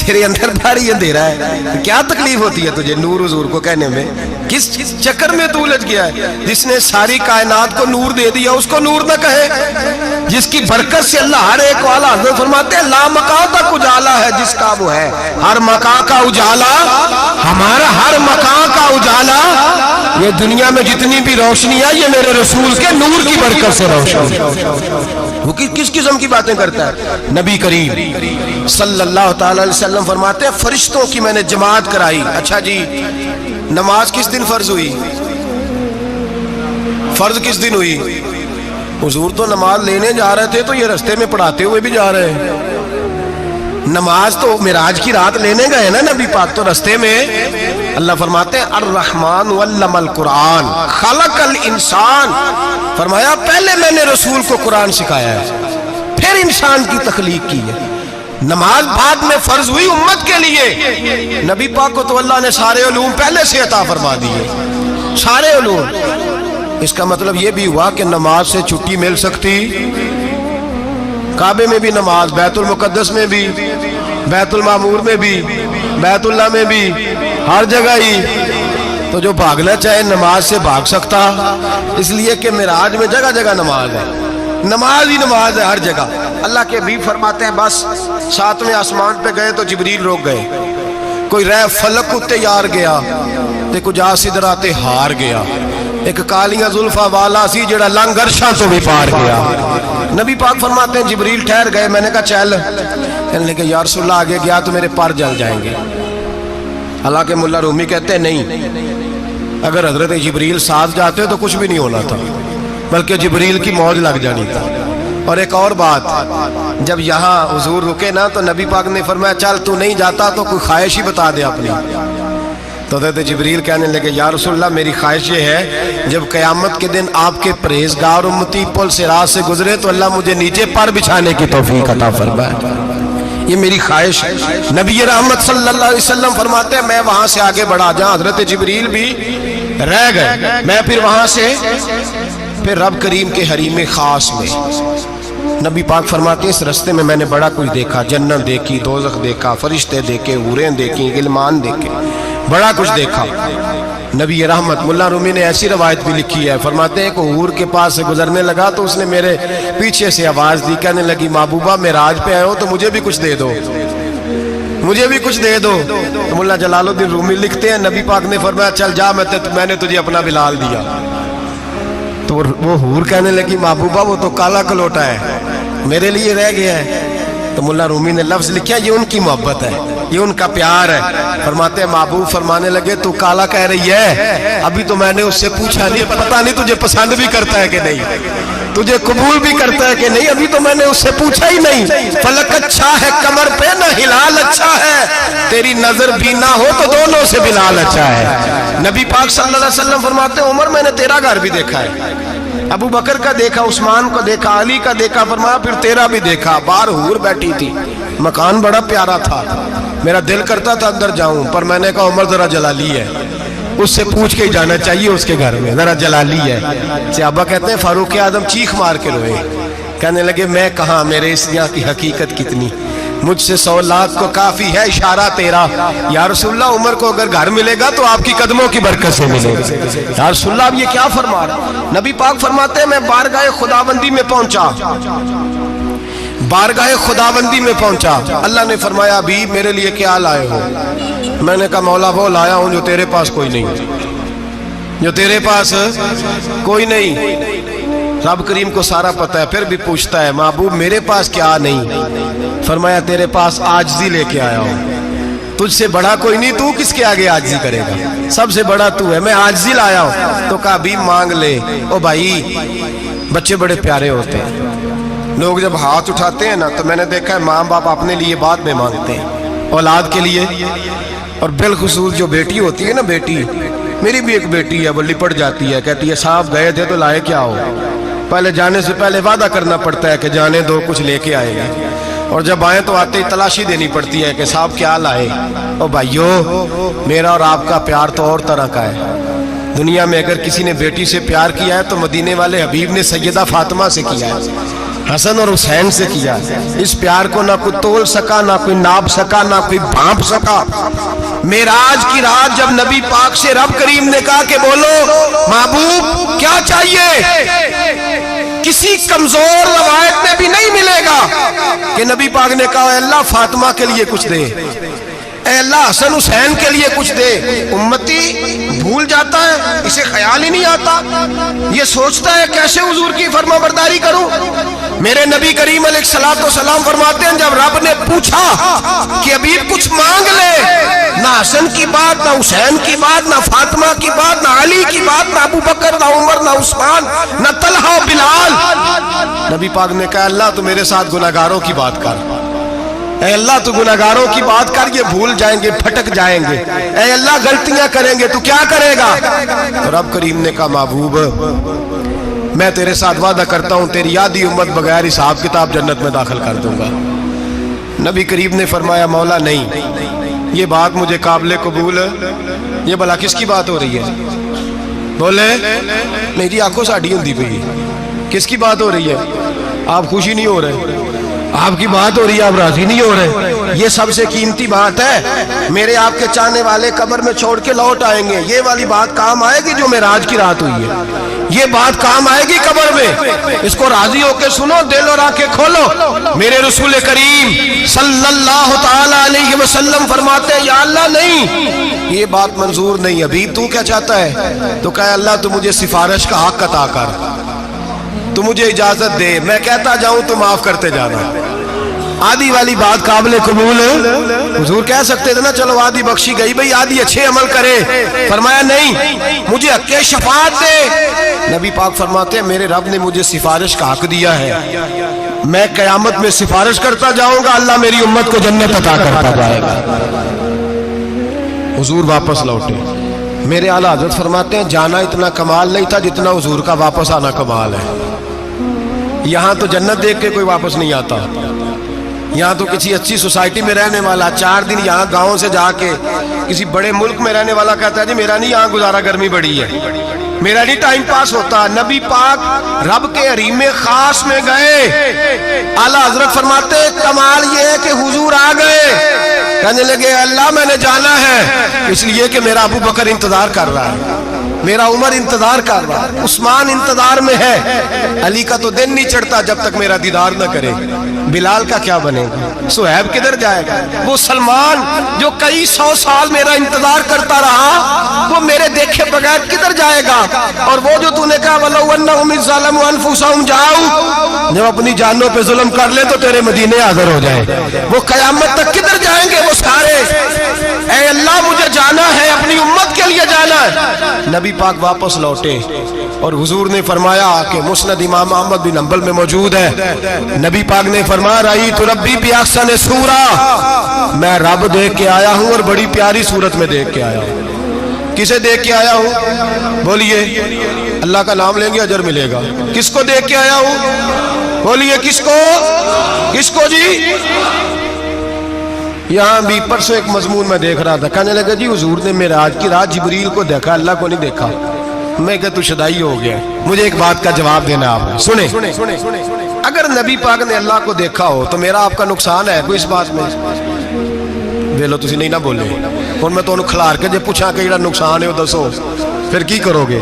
Speaker 1: تیرے اندر بھاری اندھیرا ہے، کیا تکلیف ہوتی ہے تجھے نور حضور کو کہنے میں؟ کس چکر میں تو الجھ گیا ہے؟ جس نے ساری کائنات کو نور دے دیا اس کو نور نہ کہے، جس کی برکت سے اللہ ہر ایک والا، حضرت فرماتے ہیں لا مکان تک اجالا ہے جس کا وہ ہے، ہر مکان کا اجالا ہمارا، ہر مکان کا اجالا، یہ دنیا میں جتنی بھی روشنی ہے یہ میرے رسول کے نور کی برکت سے روشنی۔ وہ کس قسم کی باتیں کرتا ہے؟ نبی کریم صلی اللہ تعالی علیہ وسلم فرماتے ہیں فرشتوں کی میں نے جماعت کرائی۔ اچھا جی نماز کس دن فرض ہوئی؟ فرض کس دن ہوئی؟ حضور تو نماز لینے جا رہے تھے تو یہ رستے میں پڑھاتے ہوئے بھی جا رہے ہیں۔ نماز تو معراج کی رات لینے گئے نا نبی پاک، تو رستے میں اللہ فرماتے ہیں الرحمن علم القرآن خلق الانسان، فرمایا پہلے میں نے رسول کو قرآن سکھایا ہے پھر انسان کی تخلیق کی ہے۔ نماز بعد میں فرض ہوئی امت کے لیے، نبی پاک کو تو اللہ نے سارے علوم پہلے سے عطا فرما دیے، سارے علوم۔ اس کا مطلب یہ بھی ہوا کہ نماز سے چھٹی مل سکتی، کعبے میں بھی نماز، بیت المقدس میں بھی، بیت المعمور میں بھی، بیت اللہ میں بھی، ہر جگہ ہی۔ تو جو بھاگنا چاہے نماز سے بھاگ سکتا، اس لیے کہ معراج میں جگہ جگہ نماز ہے، نماز ہی نماز ہے ہر جگہ۔ اللہ کے حبیب فرماتے ہیں بس 7ویں آسمان پہ گئے تو جبریل روک گئے، کوئی رہ فلک کو تیار گیا تے کچھ آسدرا تے ہار گیا، ایک کالیاں زلفاں والا سی جڑا لنگ عرشاں تو بھی پار گیا۔ نبی پاک فرماتے ہیں جبریل ٹھہر گئے، میں نے کہا چل، کہنے لگے یا رسول اللہ آگے گیا تو میرے پر جل جائیں گے۔ حالانکہ ملا رومی کہتے ہیں نہیں، اگر حضرت جبریل ساتھ جاتے تو کچھ بھی نہیں ہونا تھا، بلکہ جبریل کی موج لگ جانی تھا۔ اور ایک اور بات، جب یہاں حضور رکے نا تو نبی پاک نے فرمایا چل تو نہیں جاتا تو کوئی خواہش ہی بتا دے اپنی۔ تو حضرت جبریل کہنے لگے یا رسول اللہ میری خواہش یہ ہے جب قیامت کے دن آپ کے پرہیزگار امتی پل سے راہ سے گزرے تو اللہ مجھے نیچے پر بچھانے کی توفیق عطا فرمائے، یہ میری خواہش ہے۔ نبی رحمت صلی اللہ علیہ وسلم فرماتے ہیں میں وہاں سے آگے بڑھا جاؤں، حضرت جبریل بھی رہ گئے، میں پھر وہاں سے پھر رب کریم کے حریم خاص میں۔ نبی پاک فرماتے ہیں اس رستے میں نے بڑا کچھ دیکھا، جنت دیکھی، دوزخ دیکھا، فرشتے دیکھے، حوریں دیکھی، غلمان دیکھے، بڑا کچھ دیکھا۔ نبی رحمت ملا رومی نے ایسی روایت بھی لکھی ہے، فرماتے ہیں کہ حور کے پاس سے گزرنے لگا تو اس نے میرے پیچھے سے آواز دی، کہنے لگی محبوبہ معراج پہ آئے ہو تو مجھے بھی کچھ دے دو، مجھے بھی کچھ دے دو۔ تو ملا جلال الدین رومی لکھتے ہیں نبی پاک نے فرمایا چل جا، میں نے تجھے اپنا بلال دیا۔ تو وہ حور کہنے لگی محبوبہ وہ تو کالا کلوٹا ہے، میرے لیے رہ گیا ہے۔ تو ملا رومی نے لفظ لکھا یہ ان کی محبت ہے، یہ ان کا پیار ہے۔ فرماتے ہیں محبوب فرمانے لگے تو کالا کہہ رہی ہے، ابھی تو میں نے اس سے پوچھا نہیں، پتہ نہیں تجھے پسند بھی کرتا ہے کہ نہیں، تجھے قبول بھی کرتا ہے کہ نہیں، ابھی تو میں نے اس سے پوچھا ہی نہیں۔ فلک اچھا ہے کمر پہ نہ ہلال اچھا ہے، تیری نظر بھی نہ ہو تو دونوں سے بلال اچھا ہے۔ نبی پاک صلی اللہ علیہ وسلم فرماتے ہیں عمر میں نے تیرا گھر بھی دیکھا ہے، ابو بکر کا دیکھا، عثمان کو دیکھا، علی کا دیکھا، فرمایا پھر تیرا بھی دیکھا۔ باہر حور بیٹھی تھی، مکان بڑا پیارا تھا، میرا دل کرتا تھا اندر جاؤں، پر میں نے کہا عمر ذرا جلالی ہے، اس سے پوچھ کے ہی جانا چاہیے، اس کے گھر میں ذرا جلالی ہے۔ صحابہ کہتے ہیں فاروق اعظم چیخ مار کے روئے، کہنے لگے میں کہاں، میرے اس یہاں کی حقیقت کتنی، مجھ سے 100 لاکھ کو کافی ہے اشارہ تیرا۔ یا رسول اللہ عمر کو اگر گھر ملے گا تو آپ کی قدموں کی برکت سے ملے گا۔ یا رسول اللہ اب یہ کیا فرما رہا؟ نبی پاک فرماتے ہیں میں بارگاہ خداوندی میں پہنچا، بارگاہ خداوندی میں پہنچا، اللہ نے فرمایا ابھی میرے لیے کیا لائے ہو؟ میں نے کہا مولا وہ لایا ہوں جو تیرے پاس کوئی نہیں، جو تیرے پاس کوئی نہیں۔ رب کریم کو سارا پتہ ہے، پھر بھی پوچھتا ہے محبوب میرے پاس کیا نہیں؟ فرمایا تیرے پاس عاجزی لے کے آیا ہوں، تجھ سے بڑا کوئی نہیں، تو کس کے آگے عاجزی کرے گا، سب سے بڑا تو ہے، میں عاجزی لایا ہوں۔ تو کہا بھی مانگ لے۔ او بھائی بچے بڑے پیارے ہوتے ہیں، لوگ جب ہاتھ اٹھاتے ہیں نا تو میں نے دیکھا ہے ماں باپ اپنے لیے بعد میں مانگتے ہیں اولاد کے لیے، اور بالخصوص جو بیٹی ہوتی ہے نا، بیٹی میری بھی ایک بیٹی ہے، وہ لپٹ جاتی ہے، کہتی ہے صاحب گئے تھے تو لائے کیا ہو؟ پہلے جانے سے پہلے وعدہ کرنا پڑتا ہے کہ جانے دو کچھ لے کے آئے گا، اور جب آئیں تو آتے ہی تلاشی دینی پڑتی ہے کہ صاحب کیا لائے۔ او بھائیو میرا اور آپ کا پیار تو اور طرح کا ہے، دنیا میں اگر کسی نے بیٹی سے پیار کیا ہے تو مدینے والے حبیب نے سیدہ فاطمہ سے کیا ہے، حسن اور حسین سے کیا۔ اس پیار کو نہ کوئی تول سکا، نہ کوئی ناپ سکا، نہ کوئی بھانپ سکا۔ معراج کی رات جب نبی پاک سے رب کریم نے کہا کہ بولو محبوب کیا چاہیے، کسی کمزور روایت میں بھی نہیں ملے گا کہ نبی پاک نے کہا اے اللہ فاطمہ کے لیے کچھ دے، اے اللہ حسن حسین کے لیے کچھ دے۔ امتی بھول جاتا ہے، اسے خیال ہی نہیں آتا، یہ سوچتا ہے کیسے حضور کی فرما برداری کروں۔ میرے نبی کریم علیہ الصلوۃ والسلام فرماتے ہیں جب رب نے پوچھا کہ ابھی کچھ مانگ لے، نہ حسن کی بات، نہ حسین کی بات، نہ فاطمہ کی بات، نہ علی کی بات، نہ ابو بکر، نہ عمر، نہ عثمان، نہ طلحہ بلال، نبی پاک نے کہا اللہ تو میرے ساتھ گناہگاروں کی بات کر، اے اللہ تو گناہگاروں کی بات کر، یہ بھول جائیں گے، پھٹک جائیں گے، اے اللہ غلطیاں کریں گے تو کیا کرے گا؟ تو رب کریم نے کہا محبوب میں تیرے ساتھ وعدہ کرتا ہوں تیری آدھی امت بغیر حساب کتاب جنت میں داخل کر دوں گا۔ نبی کریم نے فرمایا مولا نہیں، یہ بات مجھے قابل قبول، یہ بھلا کس کی بات ہو رہی ہے؟ بولے میری آنکھوں ساڑھی ہوندی پئی، کس کی بات ہو رہی ہے؟ آپ خوشی نہیں ہو رہے، آپ کی بات ہو رہی ہے، آپ راضی نہیں ہو رہے۔ یہ سب سے قیمتی بات ہے، میرے آپ کے چاہنے والے قبر میں چھوڑ کے لوٹ آئیں گے، یہ والی بات کام آئے گی جو معراج کی رات ہوئی ہے، یہ بات کام آئے گی قبر میں، اس کو راضی ہو کے سنو، دل اور آنکھیں کھولو۔ میرے رسول کریم صلی اللہ تعالی علیہ وسلم فرماتے ہیں یا اللہ نہیں، یہ بات منظور نہیں، ابھی تو کیا چاہتا ہے؟ تو کہا اللہ تو مجھے سفارش کا حق عطا کر، تو مجھے اجازت دے، میں کہتا جاؤں تو معاف کرتے جانا۔ آدھی والی بات قابل قبول، حضور کہہ سکتے تھے نا چلو آدھی بخشی گئی بھئی آدھی اچھے عمل کرے، فرمایا نہیں مجھے حق شفاعت دے۔ نبی پاک فرماتے ہیں میرے رب نے مجھے سفارش کا حق دیا ہے، میں قیامت میں سفارش کرتا جاؤں گا، اللہ میری امت کو جنت عطا کرتا جائے گا۔ حضور واپس لوٹے، میرے اعلیٰ حضرت فرماتے ہیں جانا اتنا کمال نہیں تھا جتنا حضور کا واپس آنا کمال ہے۔ یہاں تو جنت دیکھ کے کوئی واپس نہیں آتا، یہاں تو کسی اچھی سوسائٹی میں رہنے والا 4 دن یہاں گاؤں سے جا کے کسی بڑے ملک میں رہنے والا کہتا ہے جی میرا نہیں یہاں گزارا، گرمی بڑی ہے، میرا نہیں ٹائم پاس ہوتا۔ نبی پاک رب کے حریم خاص میں گئے، اعلیٰ حضرت فرماتے ہیں کمال یہ ہے کہ حضور آ گئے، کہنے لگے اللہ میں نے جانا ہے اس لیے کہ میرا ابو بکر انتظار کر رہا ہے, میرا عمر انتظار کر رہا ہے, عثمان انتظار میں ہے, علی کا تو دن نہیں چڑھتا جب تک میرا دیدار نہ کرے, بلال کا کیا بنے گا, صہیب کدھر جائے گا, وہ سلمان جو کئی 100 سال میرا انتظار کرتا رہا وہ میرے دیکھے بغیر کدھر جائے گا, اور وہ جو تو نے کہا وَلَوْ أَنَّهُمْ إِذْ ظَلَمُوا أَنفُسَهُمْ جَاءُوا, جب اپنی جانوں پہ ظلم کر لیں تو تیرے مدینے حاضر ہو جائیں, وہ قیامت تک کدھر جائیں گے وہ سارے, اے اللہ مجھے جانا ہے, اپنی امت کے لیے جانا ہے. نبی پاک واپس لوٹے اور حضور نے فرمایا کہ مسند امام احمد بن حنبل میں موجود ہے, نبی پاک نے فرمایا رأیت ربی بأحسن صورہ, میں رب دیکھ کے آیا ہوں اور بڑی پیاری صورت میں دیکھ کے آیا ہوں. کسے دیکھ کے آیا ہوں بولیے, اللہ کا نام لیں گے اجر ملے گا. کس کو دیکھ کے آیا ہوں بولیے, کس کو, کس کو جی. یہاں بھی پرسوں ایک مضمون میں دیکھ رہا تھا, کہنے لگا جی حضور نے معراج کی رات جبریل کو دیکھا, اللہ کو نہیں دیکھا. میں کہا تو شدائی ہو گیا. مجھے ایک بات کا جواب دینا آپ سنیں, اگر نبی پاک نے اللہ کو دیکھا ہو تو میرا آپ کا نقصان ہے کوئی اس بات میں؟ ویلو تسی نہیں نہ بولے, اور میں تو انہوں کھلار کے جے پوچھا کہ جڑا نقصان ہے وہ دسو, پھر کی کرو گے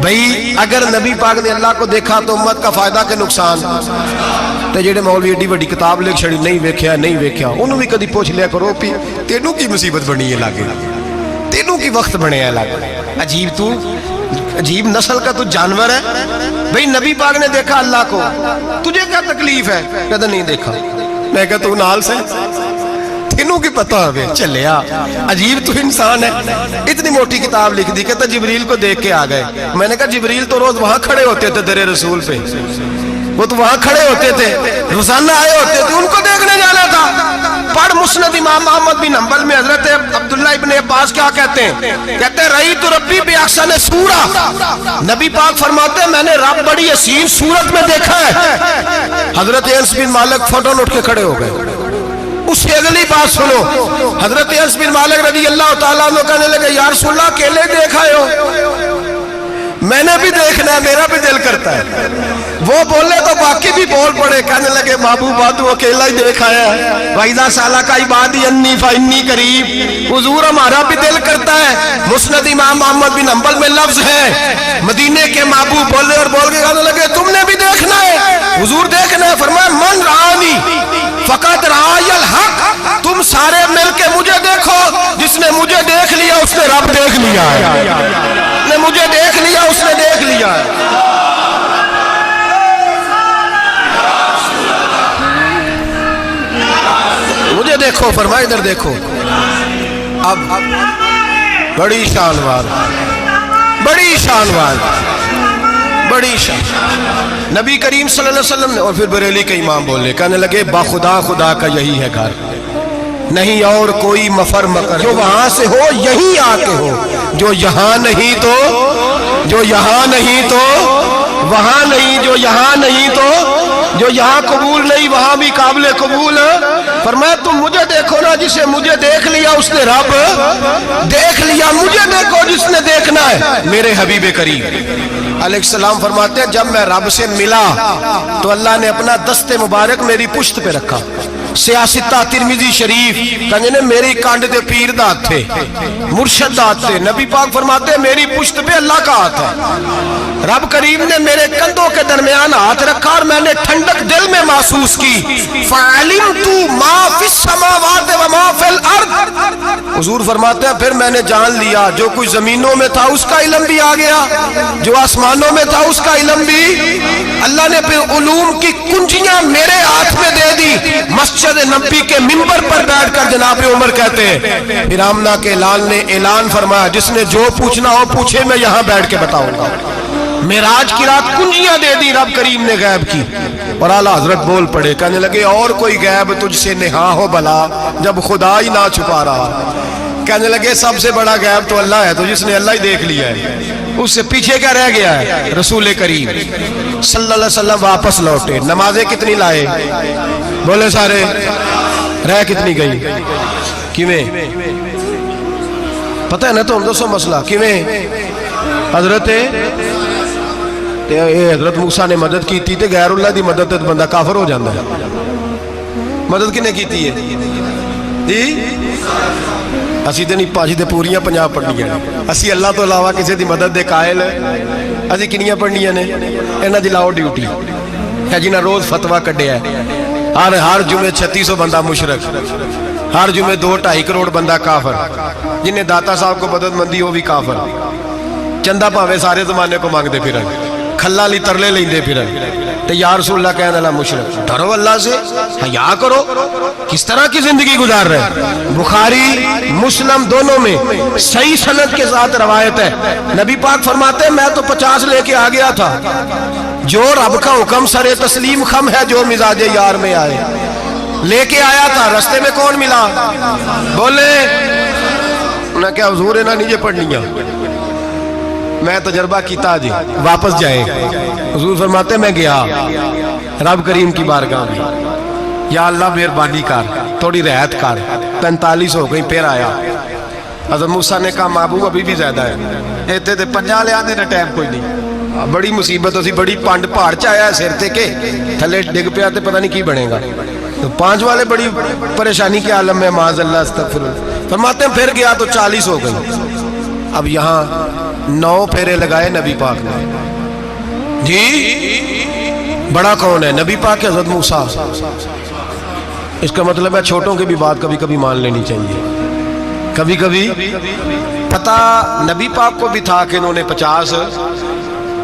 Speaker 1: بھئی؟ اگر نبی پاک نے اللہ کو دیکھا تو امت کا فائدہ کہ نقصان؟ تے جڑے مولوی ایڈی بڑی کتاب لکھ چھڑی نہیں ویکھیا نہیں ویکھیا, انہوں بھی کدی پوچھ لیا کرو پی تینوں کی مصیبت بنی ہے لاگے, تینوں کی وقت بنے ہیں لاگے. عجیب تو عجیب نسل کا تو جانور ہے بھئی. نبی پاک نے دیکھا اللہ کو, تجھے کیا تکلیف ہے؟ کہتا نہیں دیکھا. میں کہتا تو نال سے تینوں کی پتہ ہوئے چلیا. عجیب تو انسان ہے, اتنی موٹی کتاب لکھ دی, کہتا جبریل کو دیکھ کے آ گئے. میں نے کہا جبریل تو روز وہاں کھڑے ہوتے تھے در رسول پہ, وہ تو وہاں کھڑے ہوتے تھے, روزانہ آئے ہوتے تھے, ان کو دیکھنے جانا تھا. پڑھ مسند امام احمد بن حنبل میں حضرت عبداللہ ابن عباس کیا کہتے ہیں, کہتے ہیں رأیت ربی بأحسن صورہ, نبی پاک فرماتے ہیں میں نے رب بڑی حسین صورت میں دیکھا ہے. حضرت انس بن مالک فوٹو اٹھ کے کھڑے ہو گئے. اس سے اگلی بات سنو, حضرت انس بن مالک رضی اللہ تعالیٰ عنہ کہنے لگے یا رسول اللہ اکیلے دیکھا ہو؟ میں نے بھی دیکھنا ہے, میرا بھی دل کرتا ہے. وہ بولے تو باقی بھی بول پڑے, کہنے لگے محبوبہ تو اکیلا ہی دیکھا ہے, وَإِذَا سَأَلَكَ عِبَادِي عَنِّي فَإِنِّي قَرِيبٌ. حضور ہمارا بھی دل کرتا ہے. مسند امام احمد بن حنبل میں لفظ ہے, مدینے کے محبوب بولے اور بول کے کہنے لگے تم نے بھی دیکھنا ہے؟ حضور دیکھنا ہے. فرمایا من رآنی فقط رآی الحق, تم سارے مل کے مجھے دیکھو, جس نے مجھے دیکھ لیا اس نے رب دیکھ لیا ہے, نے مجھے دیکھ لیا اس نے دیکھ لیا ہے. مجھے دیکھو, فرمائے ادھر دیکھو. اب بڑی شانوار, بڑی شانوار, بڑی شان. نبی کریم صلی اللہ علیہ وسلم نے, اور پھر بریلی کے امام بولے, کہنے لگے با خدا خدا کا یہی ہے گھر, نہیں اور کوئی مفر مکر, جو وہاں سے ہو یہی آ کے ہو, جو یہاں نہیں تو, جو یہاں نہیں تو وہاں نہیں, جو یہاں نہیں تو, جو یہاں قبول نہیں وہاں بھی قابل قبول. فرمایا تم مجھے دیکھو نا, جسے مجھے دیکھ لیا اس نے رب دیکھ لیا, مجھے دیکھو جس نے دیکھنا ہے میرے حبیب کریم علیہ السلام. فرماتے ہیں جب میں رب سے ملا تو اللہ نے اپنا دست مبارک میری پشت پہ رکھا. سیاستہ ترمذی شریف کہنے میری کانڈ دے پیر دا ہاتھ تھے, مرشد دا ہاتھ تھے. نبی پاک فرماتے ہیں میری پشت پہ اللہ کا ہاتھ ہے. رب کریم نے میرے کندھوں کے درمیان ہاتھ رکھا اور میں نے ٹھنڈک دل میں محسوس کی. فَعَلِمْتُ مَا فِي السَّمَاوَاتِ وَمَا فِي الْأَرْضِ. حضور فرماتے ہیں پھر میں نے جان لیا جو کچھ زمینوں میں تھا اس کا علم بھی آ گیا, جو آسمانوں میں تھا اس کا علم بھی. اللہ نے پھر علوم کی کنجیاں میرے ہاتھ میں دے دی. مسجد نبی کے منبر پر بیٹھ کر جناب عمر کہتے ہیں پھر آمنہ کے لال نے اعلان فرمایا جس نے جو پوچھنا ہو پوچھے, میں یہاں بیٹھ کے بتاؤں گا. معراج کی رات کنجیاں دے دی رب کریم نے غیب کی. اور اعلیٰ حضرت بول پڑے, کہنے لگے اور کوئی غیب تجھ سے نہا ہو بھلا جب خدا ہی نہ چھپا رہا. کہنے لگے سب سے بڑا غیب تو اللہ ہے, تو جس نے اللہ ہی دیکھ لیا ہے اس سے پیچھے کیا رہ گیا ہے. رسول کریم صلی اللہ علیہ وسلم واپس لوٹے, نمازیں کتنی لائے بولے سارے, رہ کتنی گئی کیویں پتہ ہے نا, تو ہم دوسو مسئلہ کیویں. حضرت موسیٰ نے مدد کی تھی تے غیر اللہ دی مدد تے بندہ کافر ہو جاندہ ہے. مدد کنے کی تھی ہے جی اسی تے نہیں پاجی تے پوریاں 50 پڑھنیاں نے اسی اللہ تو علاوہ کسی دی مدد دے قائل اسی کنیاں پڑھنیاں نے انہاں دی لاؤ ڈیوٹی ہے جنہاں روز فتویٰ کڈیا ہے ہر جمعے 3600 بندہ مشرک ہر جمعے 2-2.5 کروڑ بندہ کافر جنہیں داتا صاحب کو مدد مندی وہ بھی کافر چندہ پاوے سارے زمانے کو مانگتے پھرن کھلا لی ترلے لیندے پھرن تو یا رسول اللہ کہنے اللہ مشرک ڈرو اللہ سے حیا کرو کس طرح کی زندگی گزار رہے بخاری مسلم دونوں میں صحیح سند کے ساتھ روایت ہے نبی پاک فرماتے ہیں میں تو 50 لے کے آ گیا تھا جو رب کا حکم سر تسلیم خم ہے جو مزاج یار میں آئے لے کے آیا تھا رستے میں کون ملا بولے انہیں کیا حضور ہے نا نیچے پڑھنیاں میں تجربہ کیتا جی واپس جائیں حضور فرماتے میں گیا رب کریم کی بارگاہ میں یا اللہ مہربانی کر تھوڑی رعایت کر 45 ہو گئی پھر آیا حضرت موسیٰ نے کہا محبوب ابھی بھی زیادہ ہے ایتے تے 50 لے آنے نا ٹائم کوئی نہیں بڑی مصیبت اسی بڑی پانڈ پہاڑ چایا ہے سر تے کے تھلے ڈگ پیا تے پتہ نہیں کی بنے گا تو 5 والے بڑی پریشانی کے عالم میں معاذ اللہ استغفر اللہ فرماتے ہیں پھر گیا تو 40 ہو گئی اب یہاں 9 پھیرے لگائے نبی پاک نے جی بڑا کون ہے نبی پاک حضرت موسیٰ اس کا مطلب ہے چھوٹوں کی بھی بات کبھی کبھی مان لینی چاہیے کبھی کبھی پتہ نبی پاک کو بھی تھا کہ انہوں نے 50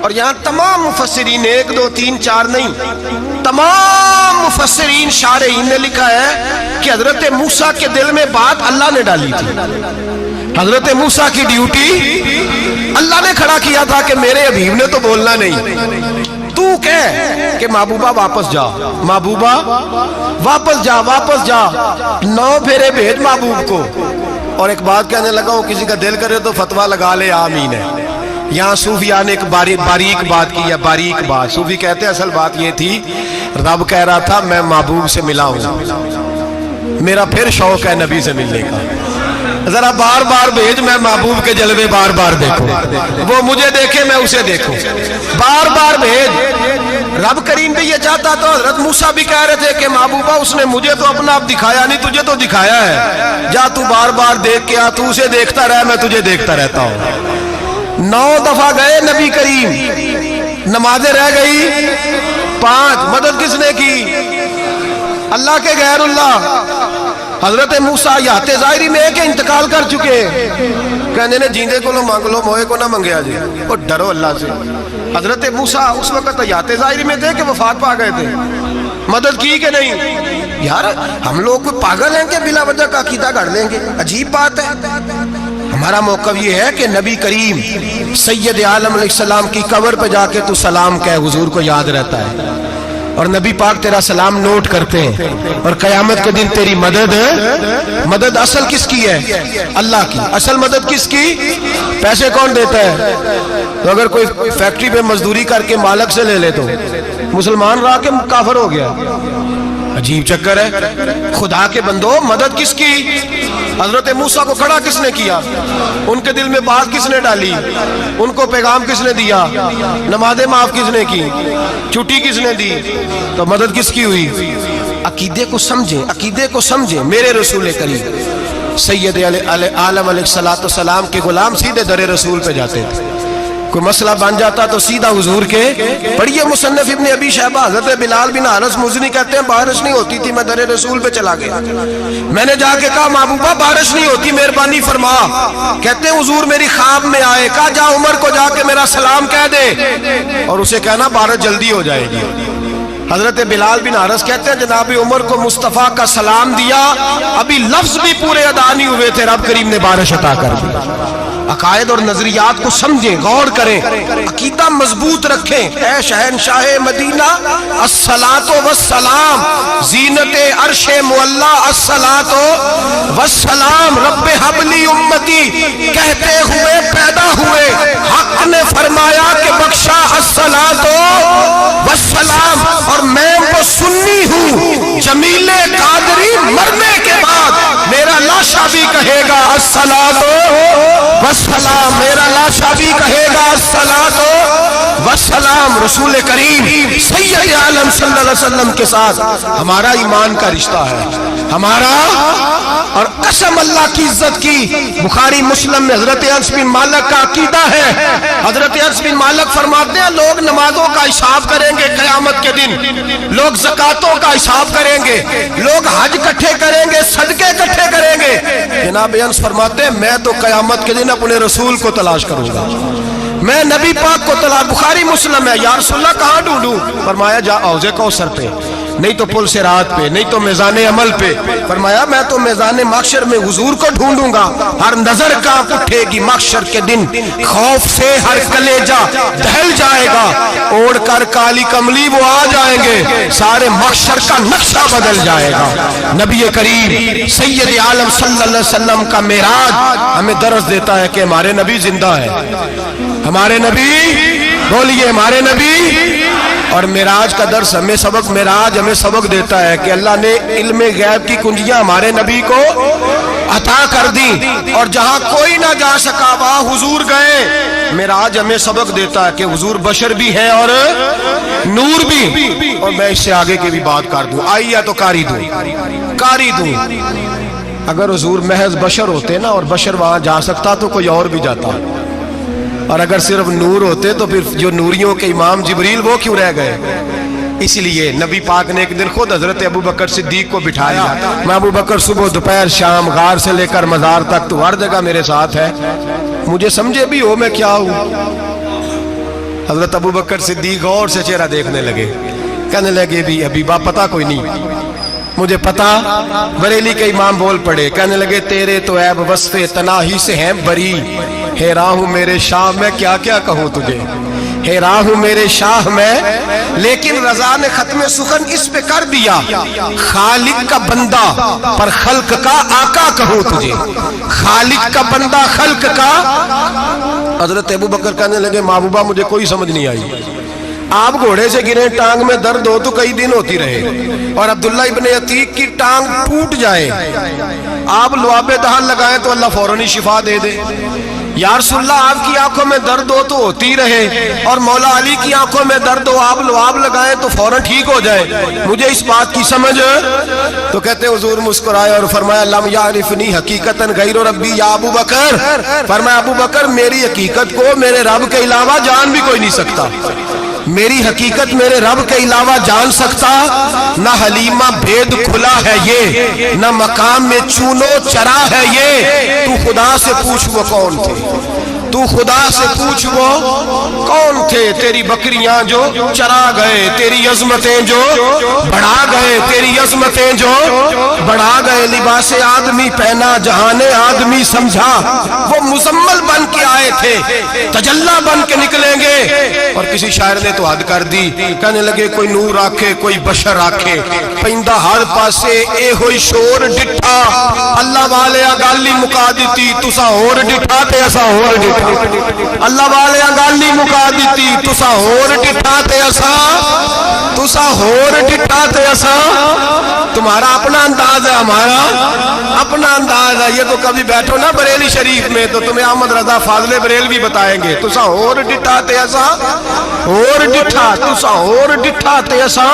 Speaker 1: اور یہاں تمام مفسرین 1 2 3 4 نہیں تمام مفسرین شارحین نے لکھا ہے کہ حضرت موسیٰ کے دل میں بات اللہ نے ڈالی تھی حضرت موسیٰ کی ڈیوٹی اللہ نے کھڑا کیا تھا کہ میرے حبیب نے تو بولنا نہیں تو کہہ کہ محبوبہ واپس جا محبوبہ واپس جا 9 پھیرے بھیج محبوب کو اور ایک بات کہنے لگا ہوں کسی کا دل کرے تو فتویٰ لگا لے آمین ہے یہاں صوفیاء نے ایک باریک بات کی ہے باریک بات صوفی کہتے ہیں اصل بات یہ تھی رب کہہ رہا تھا میں محبوب سے ملا ہوں میرا پھر شوق ہے نبی سے ملنے کا ذرا بار بار بھیج میں محبوب کے جلوے بار بار دیکھوں وہ مجھے دیکھے میں اسے دیکھوں بار بار بھیج رب کریم بھی یہ چاہتا تو حضرت موسیٰ بھی کہہ رہے تھے کہ محبوبہ اس نے مجھے تو اپنا اب دکھایا نہیں تجھے تو دکھایا ہے جا تو بار بار دیکھ کے آ تو اسے دیکھتا رہ میں تجھے دیکھتا رہتا ہوں 9 دفعہ گئے نبی کریم نمازیں رہ گئی 5 مدد کس نے کی اللہ کے غیر اللہ حضرت موسیٰ یاتے ظاہری میں کہ انتقال کر چکے کہنے نے جیندے کو لو مانگ لو موئے کو نہ منگیا جی اور ڈرو اللہ سے حضرت موسیٰ اس وقت یاتے ظاہری میں تھے کہ وفات پا گئے تھے مدد کی کہ نہیں یار ہم لوگ کوئی پاگل ہیں کہ بلا وجہ کا عقیدہ گھڑ لیں گے عجیب بات ہے ہمارا موقف یہ ہے کہ نبی کریم سید عالم علیہ السلام کی قبر پہ جا کے تو سلام کہے حضور کو یاد رہتا ہے اور نبی پاک تیرا سلام نوٹ کرتے ہیں اور قیامت کے دن تیری مدد اصل کس کی ہے اللہ کی اصل مدد کس کی پیسے کون دیتا ہے تو اگر کوئی فیکٹری پہ مزدوری کر کے مالک سے لے لے تو مسلمان رہا کہ کافر ہو گیا عجیب چکر ہے خدا کے بندو مدد کس کی حضرت موسیٰ کو کھڑا کس نے کیا ان کے دل میں بات کس نے ڈالی ان کو پیغام کس نے دیا نمازیں معاف کس نے کی چھٹی کس نے دی تو مدد کس کی ہوئی عقیدے کو سمجھیں میرے رسول کریم سید عالم علیہ السلام کے غلام سیدھے در رسول پہ جاتے تھے کوئی مسئلہ بن جاتا تو سیدھا حضور کے پڑھیے مصنف ابن ابی شیبہ حضرت بلال بن حارث مزنی کہتے ہیں بارش نہیں ہوتی تھی میں در رسول پہ چلا گیا میں نے جا کے کہا محبوبہ بارش نہیں ہوتی مہربانی فرما کہتے ہیں حضور میری خواب میں آئے کہا جا عمر کو جا کے میرا سلام کہہ دے اور اسے کہنا بارش جلدی ہو جائے گی حضرت بلال بن حارث کہتے ہیں جناب عمر کو مصطفیٰ کا سلام دیا ابھی لفظ بھی پورے ادا نہیں ہوئے تھے رب کریم نے بارش عطا کر دی عقائد اور نظریات کو سمجھیں غور کریں عقیدہ مضبوط رکھیں اے شہنشاہ مدینہ الصلاۃ والسلام زینت عرش معلی الصلاۃ والسلام رب حب لی امتی کہتے ہوئے پیدا ہوئے حق نے فرمایا کہ بخشا الصلاۃ والسلام اور میں وہ سنی ہوں جمیل قادری مرنے کے بعد میرا لاشا بھی کہے گا الصلاۃ والسلام میرا لاشا بھی کہے گا الصلاۃ والسلام رسول کریم سید عالم صلی اللہ علیہ وسلم کے ساتھ ہمارا ایمان کا رشتہ ہے ہمارا اور قسم اللہ کی عزت کی، بخاری مسلم میں حضرت انس بن مالک کا عقیدہ ہے، حضرت انس بن مالک فرماتے ہیں لوگ نمازوں کا حساب کریں گے قیامت کے دن، لوگ زکاتوں کا حساب کریں گے، لوگ حج اکٹھے کریں گے، صدقے اکٹھے کریں گے۔ جناب انس فرماتے ہیں میں تو قیامت کے دن اپنے رسول کو تلاش کروں گا، میں نبی پاک کو تلاش۔ بخاری مسلم ہے، یا رسول اللہ کہاں ڈھونڈوں؟ فرمایا جا حوض کوثر پہ، نہیں تو پل صراط پہ، نہیں تو میزان عمل پہ۔ فرمایا میں تو میزان محشر میں حضور کو ڈھونڈوں گا، ہر نظر کانپ اٹھے گی محشر کے دن، خوف سے ہر کلیجہ دہل جائے گا، اوڑھ کر کالی کملی وہ آ جائیں گے، سارے محشر کا نقشہ بدل جائے گا۔ نبی کریم سید عالم صلی اللہ علیہ وسلم کا معراج ہمیں درس دیتا ہے کہ ہمارے نبی زندہ ہے، ہمارے نبی، بولیے ہمارے نبی۔ اور معراج کا درس ہمیں سبق، معراج ہمیں سبق دیتا ہے کہ اللہ نے علم غیب کی کنجیاں ہمارے نبی کو عطا کر دی، اور جہاں کوئی نہ جا سکا وہاں حضور گئے۔ معراج ہمیں سبق دیتا ہے کہ حضور بشر بھی ہے اور نور بھی۔ اور میں اس سے آگے کی بھی بات کر دوں، آئیے تو کاری دوں۔ اگر حضور محض بشر ہوتے نا اور بشر وہاں جا سکتا تو کوئی اور بھی جاتا، اور اگر صرف نور ہوتے تو پھر جو نوریوں کے امام جبریل وہ کیوں رہ گئے؟ اس لیے نبی پاک نے ایک دن خود حضرت ابو بکر صدیق کو بٹھایا، میں ابو بکر صبح دوپہر شام غار سے لے کر مزار تک تو ہر جگہ میرے ساتھ ہے، مجھے سمجھے بھی ہو میں کیا ہوں۔ حضرت ابو بکر صدیق غور سے چہرہ دیکھنے لگے، کہنے لگے بھی حبیبہ پتہ کوئی نہیں مجھے پتا۔ بریلی کے امام بول پڑے، کہنے لگے تیرے تو عیب وصف تناہی سے ہیں بری، حیران ہوں میرے شاہ میں کیا کیا کہوں تجھے، حیران ہوں میرے شاہ میں۔ لیکن رضا نے ختم سخن اس پہ کر دیا، خالق کا بندہ پر خلق کا آقا کہوں تجھے، خالق کا بندہ خلق کا۔ حضرت ابو بکر کہنے لگے محبوبہ مجھے کوئی سمجھ نہیں آئی، آپ گھوڑے سے گرے ٹانگ میں درد ہو تو کئی دن ہوتی رہے، اور عبداللہ ابن عتیق کی ٹانگ ٹوٹ جائے، آپ لعاب دہن لگائیں تو اللہ فوراً ہی شفا دے دے۔ یا رسول اللہ آپ کی آنکھوں میں درد ہو تو ہوتی رہے، اور مولا علی کی آنکھوں میں درد ہو آپ لعاب لگائیں تو فوراً ٹھیک ہو جائے، مجھے اس بات کی سمجھ۔ تو کہتے حضور مسکرائے اور فرمایا لم یعرفنی حقیقتاً غیر ربی یا ابو بکر، فرمایا ابو بکر میری حقیقت کو میرے رب کے علاوہ جان بھی کوئی نہیں سکتا، میری حقیقت میرے رب کے علاوہ جان سکتا نہ حلیمہ بھید کھلا ہے یہ، نہ مقام میں چونو چرا ہے یہ، تو خدا سے پوچھ وہ کون تھے، تو خدا سے پوچھ وہ کون تھے، تیری بکریاں جو چرا گئے، تیری عظمتیں جو بڑھا گئے، تیری عظمتیں جو بڑھا گئے، لباس آدمی پہنا جہان آدمی سمجھا، وہ مزمل بن کے آئے تھے تجلی بن کے نکلیں گے۔ اور کسی شاعر نے تو حد کر دی، کہنے لگے کوئی نور آکھے کوئی بشر آکھے، پیندہ ہر پاسے اے ہوئی شور ڈٹھا، اللہ والے گالی مکا دیتی تسا ہور ڈٹھا تے اسا ہور ڈٹھا، اللہ والے گالی مکا دیتی تسا ہور ڈٹھا تے اسا، تسا ہور ڈٹھا تے اسا۔ تمہارا اپنا انداز ہے، ہمارا اپنا انداز ہے، یہ تو کبھی بیٹھو نا بریلی شریف میں تو تمہیں احمد رضا فاضل بریل بھی بتائیں گے، تسا ہور ڈٹھا تے اسا اور ڈٹھا، تسا اور ڈٹھا تے اسا،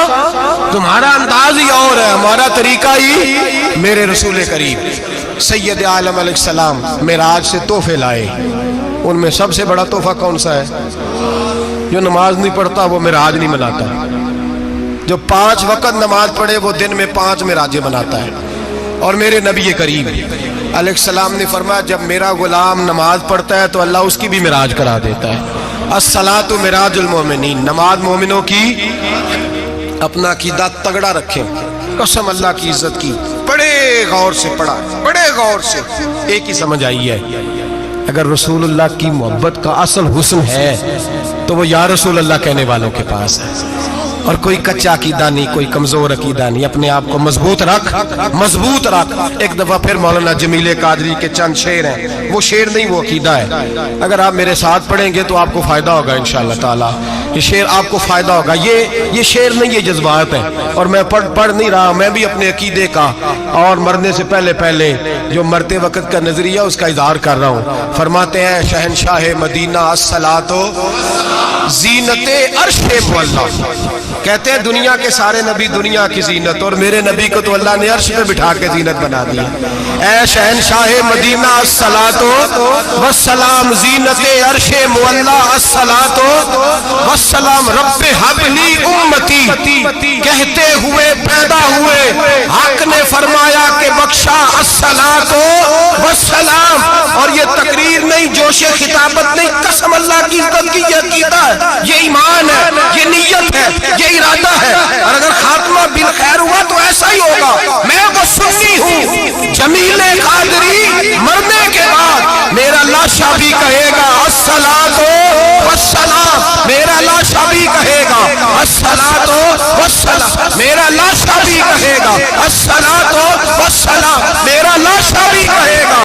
Speaker 1: تمہارا انداز ہی اور ہے، ہمارا طریقہ ہی۔ میرے رسول کریم سید عالم علیہ السلام معراج سے تحفے لائے، ان میں سب سے بڑا تحفہ کون سا ہے؟ جو نماز نہیں پڑھتا وہ معراج نہیں مناتا، جو 5 وقت نماز پڑھے وہ دن میں 5 معراجیں مناتا ہے۔ اور میرے نبی کریم علیہ السلام نے فرمایا جب میرا غلام نماز پڑھتا ہے تو اللہ اس کی بھی معراج کرا دیتا ہے۔ الصلاۃ معراج المومنین، نماز مومنوں کی۔ اپنا عقیدہ تگڑا رکھیں، قسم اللہ کی عزت کی، بڑے غور سے پڑھا، بڑے غور سے۔ ایک ہی سمجھ آئی ہے، اگر رسول اللہ کی محبت کا اصل حسن ہے تو وہ یا رسول اللہ کہنے والوں کے پاس ہے، اور کوئی کچا عقیدہ نہیں، کوئی کمزور عقیدہ نہیں، اپنے آپ کو مضبوط رکھ، مضبوط رکھ۔ ایک دفعہ پھر مولانا جمیل قادری کے چند شعر ہیں، وہ شعر نہیں وہ عقیدہ ہے، اگر آپ میرے ساتھ پڑھیں گے تو آپ کو فائدہ ہوگا انشاءاللہ تعالی۔ یہ شعر آپ کو فائدہ ہوگا. یہ شعر نہیں، یہ جذبات ہے. اور میں پڑھ نہیں رہا، میں بھی اپنے عقیدے کا اور مرنے سے پہلے جو مرتے وقت کا نظریہ اس کا اظہار کر رہا ہوں. فرماتے ہیں شہنشاہ مدینہ الصلاۃ زینت عرش معلا. کہتے ہیں دنیا کے سارے نبی دنیا کی زینت، اور میرے نبی کو تو اللہ نے عرش پہ بٹھا کے زینت بنا دیا. اے شہنشاہ مدینہ الصلاۃ والسلام زینت عرش معلا الصلاۃ والسلام رب حب لی امتی. کہتے ہوئے پیدا ہوئے حق نے فرمایا کہ بخشا الصلاۃ والسلام. اور یہ تقریر نہیں، جوش خطابت نہیں، قسم اللہ کی عزت کی یہ عقیدہ ہے، یہ ایمان ہے، یہ نیت ہے، یہ ارادہ ہے. اور اگر خاتمہ بالخیر ہوا تو ایسا ہی ہوگا. میں وہ سنی ہوں، جمیل قادری مرنے کے بعد میرا لاشا بھی کہے گا الصلاۃ والسلام. میرا لاشا بھی کہے گا الصلاۃ والسلام. میرا لاشا بھی کہے گا الصلاۃ والسلام. میرا لاشا بھی کہے گا